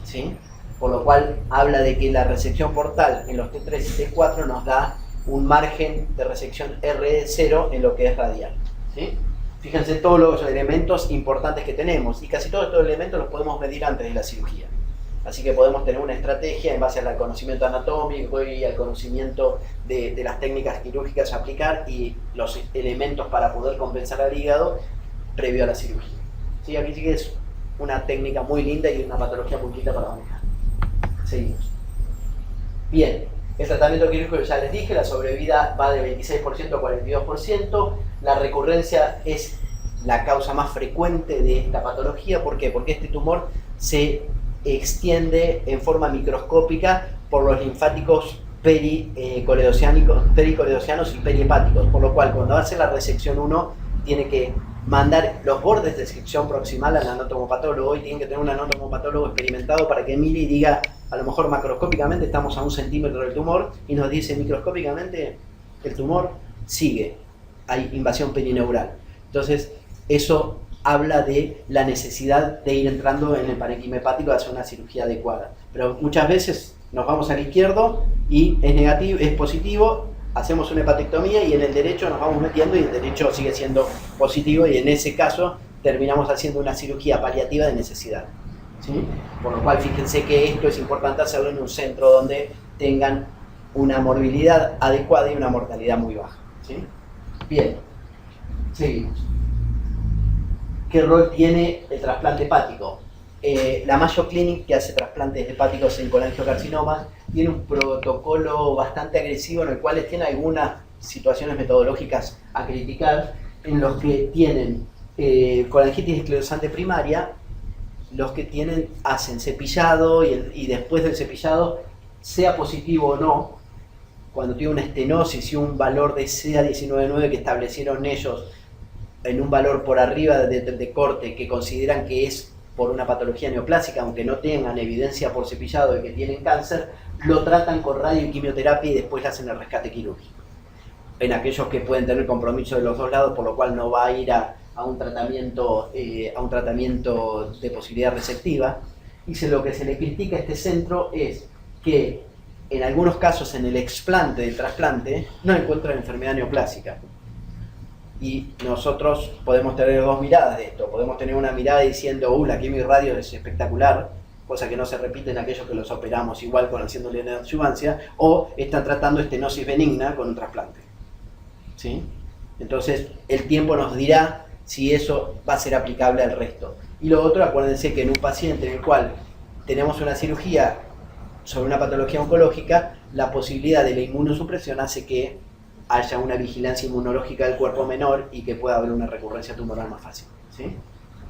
¿sí? Por lo cual habla de que la resección portal en los T3 y T4 nos da un margen de resección R0 en lo que es radial, ¿sí? Fíjense todos los elementos importantes que tenemos y casi todos estos elementos los podemos medir antes de la cirugía. Así que podemos tener una estrategia en base al conocimiento anatómico y al conocimiento de las técnicas quirúrgicas a aplicar y los elementos para poder compensar al hígado previo a la cirugía. ¿Sí? Aquí sí que es una técnica muy linda y una patología muy linda para manejar. Seguimos. Bien, el tratamiento quirúrgico ya les dije, la sobrevida va de 26% a 42%, la recurrencia es la causa más frecuente de esta patología. ¿Por qué? Porque este tumor se extiende en forma microscópica por los linfáticos pericoreocianos y perihepáticos, por lo cual cuando hace la resección uno tiene que mandar los bordes de sección proximal al anatomopatólogo y tiene que tener un anatomopatólogo experimentado para que mire y diga, a lo mejor macroscópicamente estamos a 1 centímetro del tumor y nos dice microscópicamente el tumor sigue, hay invasión perineural. Entonces eso habla de la necesidad de ir entrando en el parénquima hepático y hacer una cirugía adecuada. Pero muchas veces nos vamos al izquierdo y es negativo, es positivo, hacemos una hepatectomía y en el derecho nos vamos metiendo y el derecho sigue siendo positivo y en ese caso terminamos haciendo una cirugía paliativa de necesidad. ¿Sí? Por lo cual fíjense que esto es importante hacerlo en un centro donde tengan una morbilidad adecuada y una mortalidad muy baja. ¿Sí? Bien, seguimos. ¿Qué rol tiene el trasplante hepático? La Mayo Clinic, que hace trasplantes hepáticos en colangiocarcinomas, tiene un protocolo bastante agresivo en el cual tiene algunas situaciones metodológicas a criticar, en los que tienen colangitis esclerosante primaria, los que hacen cepillado y después del cepillado, sea positivo o no, cuando tiene una estenosis y un valor de CA19-9 que establecieron ellos en un valor por arriba de corte que consideran que es por una patología neoplásica, aunque no tengan evidencia por cepillado de que tienen cáncer, lo tratan con radio y quimioterapia y después le hacen el rescate quirúrgico. En aquellos que pueden tener compromiso de los dos lados, por lo cual no va a ir a un tratamiento de posibilidad resectiva. Y lo que se le critica a este centro es que en algunos casos en el explante del trasplante no encuentran enfermedad neoplásica. Y nosotros podemos tener dos miradas de esto. Podemos tener una mirada diciendo, la quimio-radio es espectacular, cosa que no se repite en aquellos que los operamos igual con haciéndole una adjuvancia, o están tratando estenosis benigna con un trasplante. ¿Sí? Entonces, el tiempo nos dirá si eso va a ser aplicable al resto. Y lo otro, acuérdense que en un paciente en el cual tenemos una cirugía sobre una patología oncológica, la posibilidad de la inmunosupresión hace que haya una vigilancia inmunológica del cuerpo menor y que pueda haber una recurrencia tumoral más fácil. ¿Sí?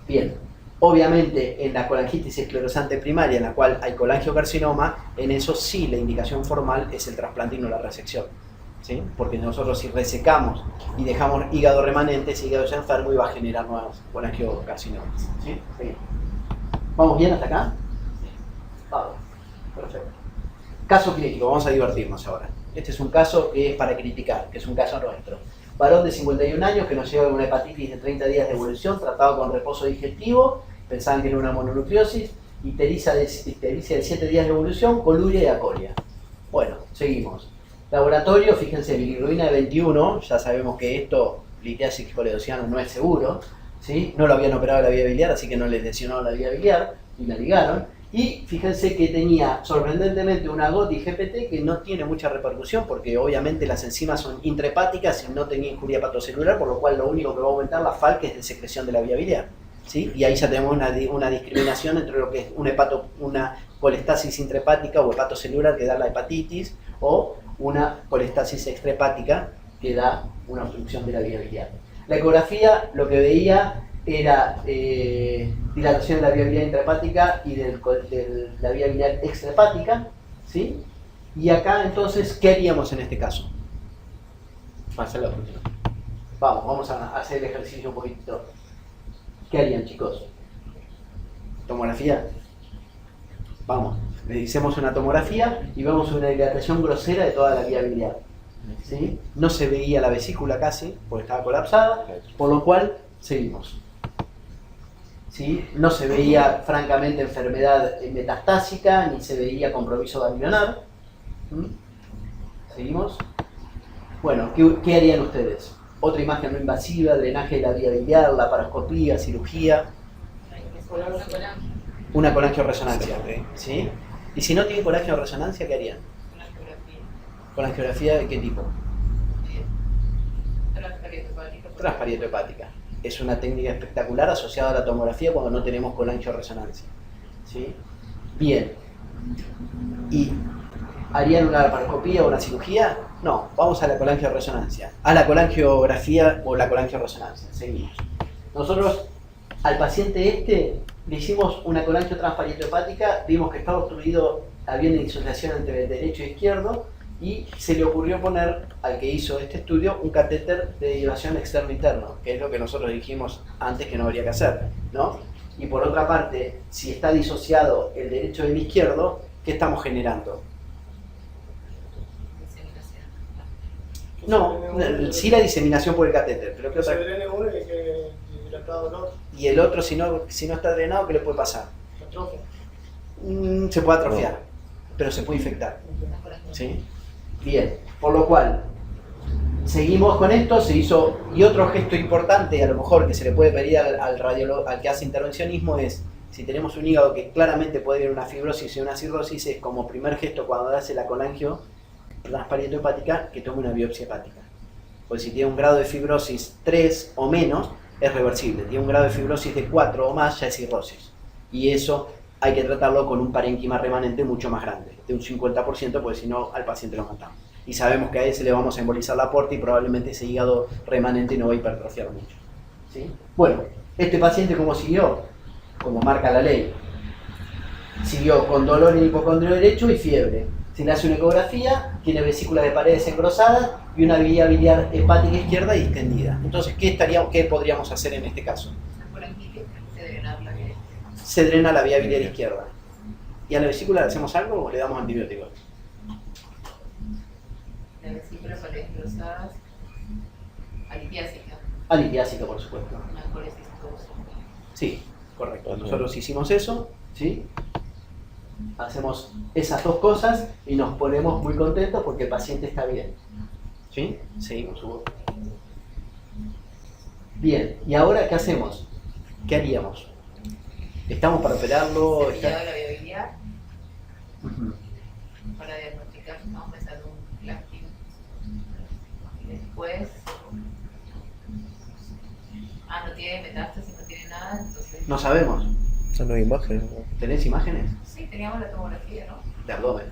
Bien, obviamente en la colangitis esclerosante primaria, en la cual hay colangiocarcinoma, en eso sí la indicación formal es el trasplante y no la resección. ¿Sí? Porque nosotros si resecamos y dejamos hígado remanente, ese hígado ya enfermo y va a generar nuevos colangiocarcinomas. ¿Sí? Sí. ¿Vamos bien hasta acá? Vamos. Perfecto. Caso clínico, vamos a divertirnos ahora. Este es un caso que es para criticar, que es un caso nuestro. Varón de 51 años que nos llega con una hepatitis de 30 días de evolución, tratado con reposo digestivo, pensaban que era una mononucleosis, ictericia de 7 días de evolución, coluria y acoria. Bueno, seguimos. Laboratorio, fíjense, bilirrubina de 21, ya sabemos que esto, litiasis coledociana, no es seguro, ¿sí? No lo habían operado la vía biliar, así que no les lesionó la vía biliar, y la ligaron. Y fíjense que tenía sorprendentemente una GOT y GPT que no tiene mucha repercusión porque obviamente las enzimas son intrahepáticas y no tenía injuria hepatocelular, por lo cual lo único que va a aumentar la FALC es de secreción de la vía biliar. ¿Sí? Y ahí ya tenemos una discriminación entre lo que es una colestasis intrahepática o hepatocelular que da la hepatitis o una colestasis extrahepática que da una obstrucción de la vía biliar. La ecografía lo que veía era dilatación de la vía biliar intrahepática y de la vía biliar extrahepática, ¿sí? Y acá entonces, ¿qué haríamos en este caso? Vamos a hacer el ejercicio un poquito. ¿Qué harían, chicos? ¿Tomografía? Vamos, le hicimos una tomografía y vemos una dilatación grosera de toda la vía biliar, ¿sí? No se veía la vesícula casi, porque estaba colapsada, por lo cual seguimos. ¿Sí? No se veía francamente enfermedad metastásica, ni se veía compromiso ganglionar. ¿Seguimos? Bueno, ¿qué harían ustedes? Otra imagen no invasiva, drenaje de la vía biliar, laparoscopía, cirugía. Una colangioresonancia, ¿sí? Y si no tienen colangioresonancia, ¿qué harían? Una geografía. ¿Colangiografía de qué tipo? Transparieto-hepática. Transparieto-hepática. Es una técnica espectacular asociada a la tomografía cuando no tenemos colangioresonancia, ¿sí? Bien. ¿Y harían una laparoscopía o una cirugía? No, vamos a la colangioresonancia. A la colangiografía o la colangioresonancia. Seguimos. Nosotros al paciente este le hicimos una colangiotransparieto-hepática, vimos que estaba obstruido, había una disociación entre el derecho e izquierdo, y se le ocurrió poner al que hizo este estudio un catéter de derivación externo-interno, que es lo que nosotros dijimos antes que no habría que hacer, ¿no? Y por otra parte, si está disociado el derecho del izquierdo, ¿qué estamos generando? No, sí la diseminación por el catéter, pero ¿qué otra? Y el otro, si no está drenado, ¿qué le puede pasar? Se puede atrofiar, pero se puede infectar, ¿sí? Bien, por lo cual, seguimos con esto, se hizo, y otro gesto importante, a lo mejor que se le puede pedir al radiólogo, al que hace intervencionismo, es, si tenemos un hígado que claramente puede haber una fibrosis y una cirrosis, es como primer gesto cuando hace la colangio transparieto-hepática, que tome una biopsia hepática. Pues si tiene un grado de fibrosis 3 o menos, es reversible. Tiene un grado de fibrosis de 4 o más, ya es cirrosis. Y eso hay que tratarlo con un parénquima remanente mucho más grande, de un 50%, porque si no, al paciente lo matamos. Y sabemos que a ese le vamos a embolizar la aporta y probablemente ese hígado remanente no va a hipertrofiar mucho, ¿sí? Bueno, este paciente, ¿cómo siguió? Como marca la ley. Siguió con dolor en hipocondrio derecho y fiebre. Se le hace una ecografía, tiene vesícula de paredes engrosadas y una vía biliar hepática izquierda distendida. Entonces, ¿qué podríamos hacer en este caso? Se drena la vía biliar izquierda. ¿Y a la vesícula le hacemos algo o le damos antibióticos? La vesícula paredes engrosadas, alipiásica. Alipiásica, por supuesto. Una colecistosa. Sí, correcto. Nosotros hicimos eso, ¿sí? Hacemos esas dos cosas y nos ponemos muy contentos porque el paciente está bien. ¿Sí? Seguimos, Hugo. Bien, ¿y ahora qué hacemos? ¿Qué haríamos? ¿Estamos para operarlo? Se la vía biliar para diagnosticar, vamos a pensar un clásico. Y después, no tiene metástasis, no tiene nada, entonces... No sabemos. No hay imágenes. ¿Tenés imágenes? Sí, teníamos la tomografía, ¿no? De abdomen.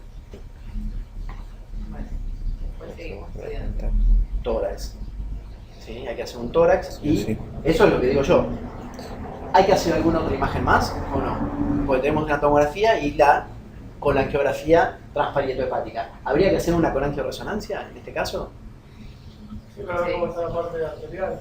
Bueno, después seguimos estudiando. Tórax. ¿Sí? Hay que hacer un tórax y Sí. eso es lo que digo yo. ¿Hay que hacer alguna otra imagen más o no? Porque tenemos una tomografía y la colangiografía transparieto-hepática. ¿Habría que hacer una colangioresonancia en este caso? Sí, para ver cómo está la parte arterial.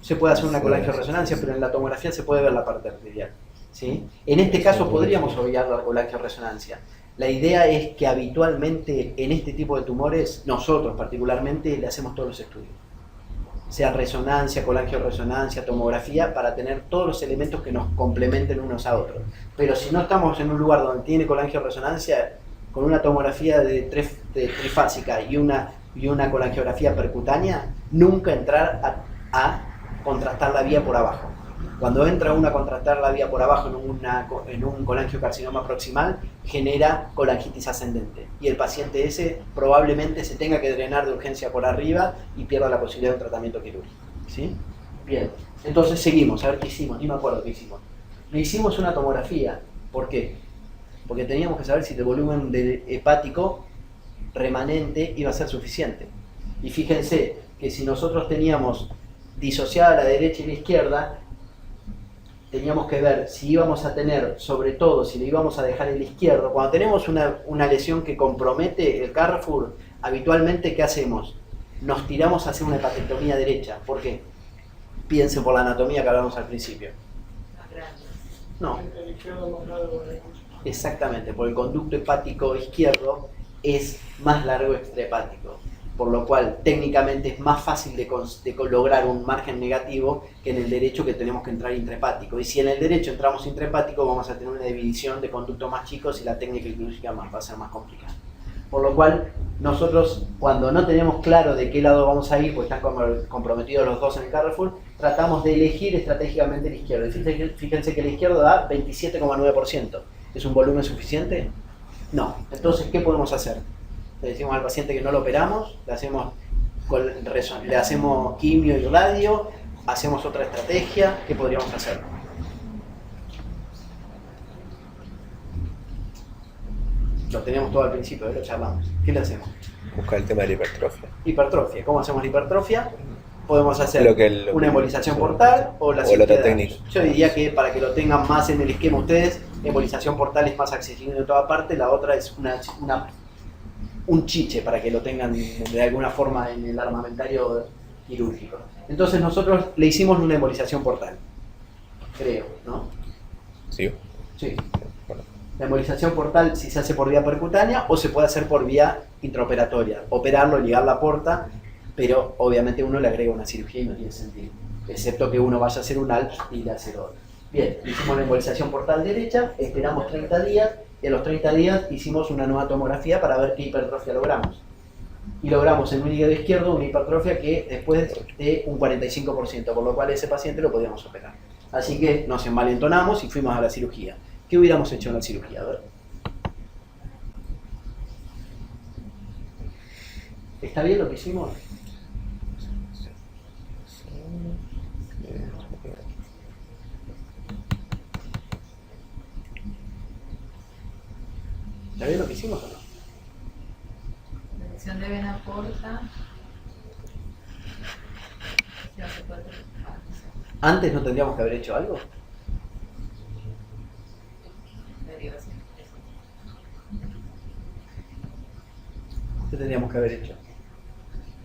Se puede hacer una colangioresonancia, pero en la tomografía se puede ver la parte arterial, ¿sí? En este caso podríamos obviar la colangioresonancia. La idea es que habitualmente en este tipo de tumores, nosotros particularmente, le hacemos todos los estudios. Sea resonancia, colangioresonancia, tomografía, para tener todos los elementos que nos complementen unos a otros. Pero si no estamos en un lugar donde tiene colangioresonancia, con una tomografía de trifásica y una colangiografía percutánea, nunca entrar a contrastar la vía por abajo. Cuando entra uno a contrastar la vía por abajo en un colangiocarcinoma proximal, genera colangitis ascendente. Y el paciente ese probablemente se tenga que drenar de urgencia por arriba y pierda la posibilidad de un tratamiento quirúrgico. ¿Sí? Bien, entonces seguimos, a ver qué hicimos, ni me acuerdo qué hicimos. Le hicimos una tomografía. ¿Por qué? Porque teníamos que saber si el volumen hepático remanente iba a ser suficiente. Y fíjense que si nosotros teníamos disociada la derecha y la izquierda, teníamos que ver si íbamos a tener, sobre todo si le íbamos a dejar el izquierdo. Cuando tenemos una lesión que compromete el Carrefour, habitualmente ¿qué hacemos? Nos tiramos a hacer una hepatectomía derecha. ¿Por qué? Piensen por la anatomía que hablamos al principio. Más grande. No, El izquierdo más largo. exactamente, porque el conducto hepático izquierdo es más largo extrahepático, por lo cual técnicamente es más fácil de lograr un margen negativo que en el derecho, que tenemos que entrar intrahepático. Y si en el derecho entramos intrahepático, vamos a tener una división de conductos más chicos y la técnica quirúrgica va a ser más complicada. Por lo cual, nosotros, cuando no tenemos claro de qué lado vamos a ir, pues están comprometidos los dos en el Carrefour, tratamos de elegir estratégicamente el izquierdo. Fíjense que el izquierdo da 27,9%. ¿Es un volumen suficiente? No. Entonces, ¿qué podemos hacer? Le decimos al paciente que no lo operamos, le hacemos quimio y radio, hacemos otra estrategia. ¿Qué podríamos hacer? Lo teníamos todo al principio, lo charlamos. ¿Qué le hacemos? Buscar el tema de la hipertrofia. Hipertrofia. ¿Cómo hacemos la hipertrofia? Podemos hacer Lo una que- embolización portal o la o cirugía la otra de técnica. daños. Yo diría que para que lo tengan más en el esquema ustedes, embolización portal es más accesible de toda parte, la otra es un chiche para que lo tengan de alguna forma en el armamentario quirúrgico. Entonces nosotros le hicimos una embolización portal, creo, ¿no? ¿Sí? Sí. Bueno, La embolización portal si se hace por vía percutánea o se puede hacer por vía intraoperatoria. Operarlo, ligar la porta, pero obviamente uno le agrega una cirugía y no tiene sentido. Excepto que uno vaya a hacer un ALP y le hace otro. Bien, hicimos la embolización portal derecha, esperamos 30 días y a los 30 días hicimos una nueva tomografía para ver qué hipertrofia logramos. Y logramos en un hígado izquierdo una hipertrofia que después de un 45%, por lo cual ese paciente lo podíamos operar. Así que nos envalentonamos y fuimos a la cirugía. ¿Qué hubiéramos hecho en la cirugía? A ver. ¿Está bien lo que hicimos? ¿Está bien lo que hicimos o no? Reducción de vena porta. Ya se puede. ¿Antes no tendríamos que haber hecho algo? Derivación. ¿Qué tendríamos que haber hecho?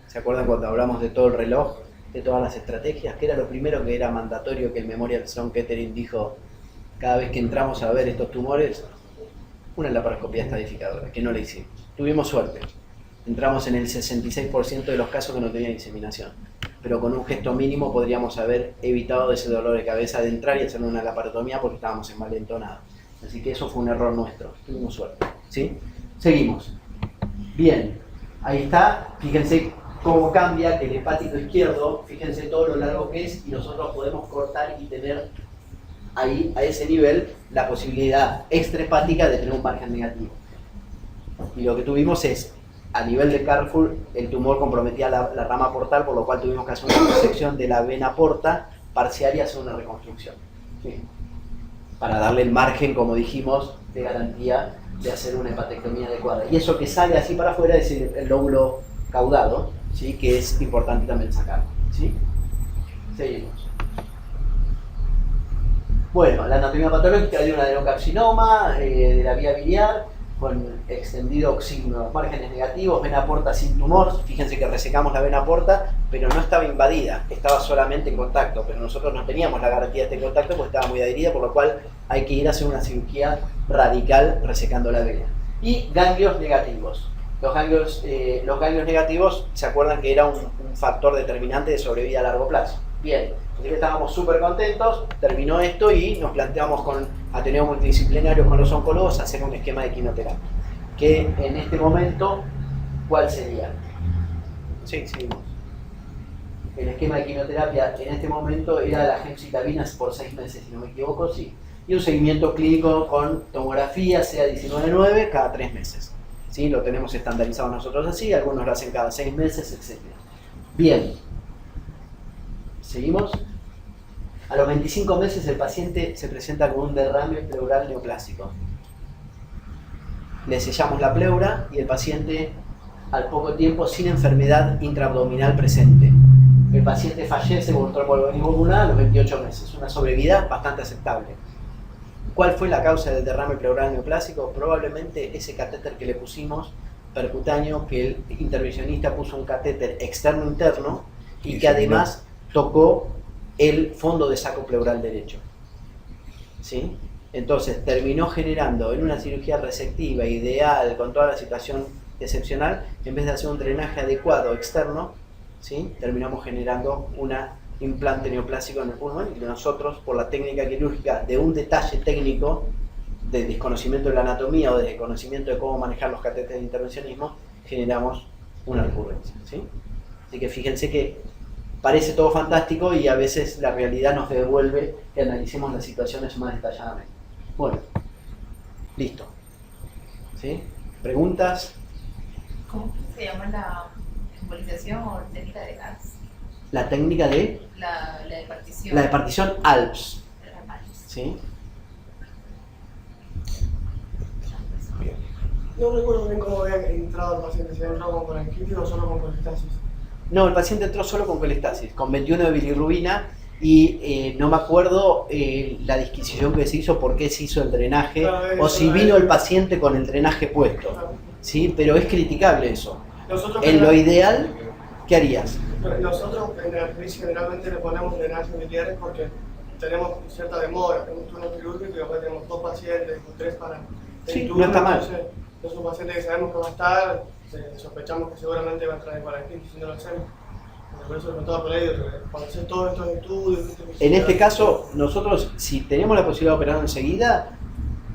¿Se acuerdan cuando hablamos de todo el reloj, de todas las estrategias? ¿Qué era lo primero que era mandatorio que el Memorial Sloan Kettering dijo cada vez que entramos a ver estos tumores? Una laparoscopía estadificadora, que no la hicimos. Tuvimos suerte. Entramos en el 66% de los casos que no tenían diseminación. Pero con un gesto mínimo podríamos haber evitado ese dolor de cabeza de entrar y hacer una laparotomía porque estábamos envalentonados. Así que eso fue un error nuestro. Tuvimos suerte. ¿Sí? Seguimos. Bien. Ahí está. Fíjense cómo cambia el hepático izquierdo. Fíjense todo lo largo que es y nosotros podemos cortar y tener ahí, a ese nivel, la posibilidad extrahepática de tener un margen negativo. Y lo que tuvimos es, a nivel de Carrefour, el tumor comprometía la rama portal, por lo cual tuvimos que hacer una resección de la vena porta parcial y hacer una reconstrucción. ¿Sí? Para darle el margen, como dijimos, de garantía de hacer una hepatectomía adecuada. Y eso que sale así para afuera es el lóbulo caudado, ¿sí? Que es importante también sacarlo. ¿Sí? Seguimos. Bueno, la anatomía patológica de un adenocarcinoma, de la vía biliar, con extendido signo, márgenes negativos, vena porta sin tumor. Fíjense que resecamos la vena porta, pero no estaba invadida, estaba solamente en contacto, pero nosotros no teníamos la garantía de este contacto porque estaba muy adherida, por lo cual hay que ir a hacer una cirugía radical resecando la vena. Y ganglios negativos. Los ganglios negativos, ¿se acuerdan que era un factor determinante de sobrevida a largo plazo? Bien, así que estábamos súper contentos, terminó esto y nos planteamos con Ateneo Multidisciplinario, con los oncólogos, hacer un esquema de quimioterapia. Que en este momento, ¿cuál sería? Sí, seguimos. El esquema de quimioterapia en este momento era la gemcitabina por 6 meses, si no me equivoco, sí. Y un seguimiento clínico con tomografía, sea 19-9, cada 3 meses. ¿Sí? Lo tenemos estandarizado nosotros así, algunos lo hacen cada 6 meses, etc. Bien. ¿Seguimos? A los 25 meses el paciente se presenta con un derrame pleural neoplásico. Le sellamos la pleura y el paciente al poco tiempo sin enfermedad intraabdominal presente. El paciente fallece con un tromboembolismo pulmonar a los 28 meses, una sobrevida bastante aceptable. ¿Cuál fue la causa del derrame pleural neoplásico? Probablemente ese catéter que le pusimos percutáneo, que el intervencionista puso un catéter externo-interno y que además tocó el fondo de saco pleural derecho. ¿Sí? Entonces terminó generando en una cirugía resectiva ideal, con toda la situación excepcional, en vez de hacer un drenaje adecuado externo, ¿sí? Terminamos generando un implante neoplásico en el pulmón y nosotros, por la técnica quirúrgica de un detalle técnico, de desconocimiento de la anatomía o de desconocimiento de cómo manejar los catéteres de intervencionismo, generamos una recurrencia, ¿sí? Así que fíjense que parece todo fantástico y a veces la realidad nos devuelve que analicemos las situaciones más detalladamente. Bueno, listo. ¿Sí? ¿Preguntas? ¿Cómo se llama la embolización o técnica de gas? La técnica de La de partición. la de partición ALPS, La ALPS. ¿sí? Bien. No recuerdo bien cómo había entrado el paciente, si había entrado con colanquitis o solo con colestasis. No, el paciente entró solo con colestasis, con 21 de bilirrubina y no me acuerdo la disquisición que se hizo, por qué se hizo el drenaje, Claro, o si vino el paciente con el drenaje puesto, ¿sí? Pero es criticable eso. Nosotros, En lo ideal, ¿qué harías? nosotros en la crisis generalmente le ponemos drenajes biliares porque tenemos cierta demora, tenemos turno quirúrgico y después tenemos 2 pacientes o 3 para Sí, turno, no está mal. Entonces, es un paciente que sabemos que va a estar, sospechamos que seguramente va a entrar en colanquitis si no lo hacemos. Por eso con todo colegio, cuando haces todos estos estudios... En este caso, nosotros, si tenemos la posibilidad de operar enseguida,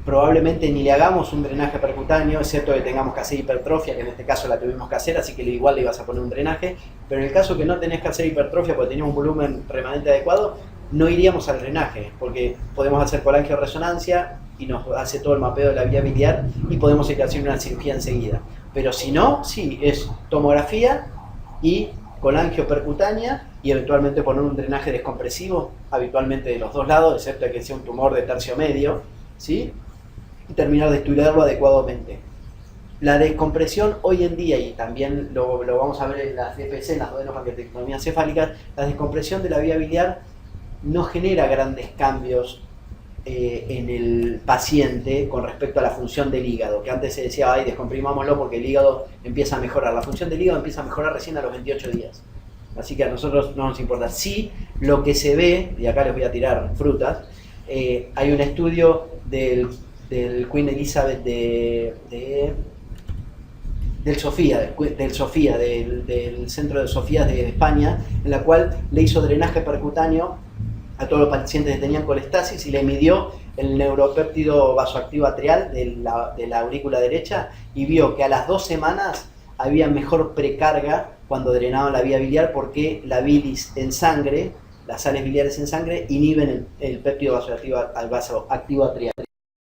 probablemente ni le hagamos un drenaje percutáneo, excepto que tengamos que hacer hipertrofia, que en este caso la tuvimos que hacer, así que igual le ibas a poner un drenaje, pero en el caso que no tenés que hacer hipertrofia porque tenés un volumen remanente adecuado, no iríamos al drenaje, porque podemos hacer colangioresonancia y nos hace todo el mapeo de la vía biliar y podemos ir a hacer una cirugía enseguida. Pero si no, sí, es tomografía y colangio percutánea y eventualmente poner un drenaje descompresivo, habitualmente de los 2 lados, excepto que sea un tumor de tercio medio, ¿sí? Y terminar de estudiarlo adecuadamente. La descompresión hoy en día, y también lo vamos a ver en las DPC, en las duodenofangiolectomías cefálicas, la descompresión de la vía biliar no genera grandes cambios en el paciente con respecto a la función del hígado, que antes se decía, ay, descomprimámoslo porque el hígado empieza a mejorar. La función del hígado empieza a mejorar recién a los 28 días. Así que a nosotros no nos importa. Sí, lo que se ve, y acá les voy a tirar frutas, hay un estudio del Queen Elizabeth del Sofía, del centro de Sofía de España, en la cual le hizo drenaje percutáneo a todos los pacientes que tenían colestasis y le midió el neuropéptido vasoactivo atrial de la aurícula derecha y vio que a las 2 semanas había mejor precarga cuando drenaban la vía biliar porque la bilis en sangre, las sales biliares en sangre, inhiben el péptido vasoactivo atrial.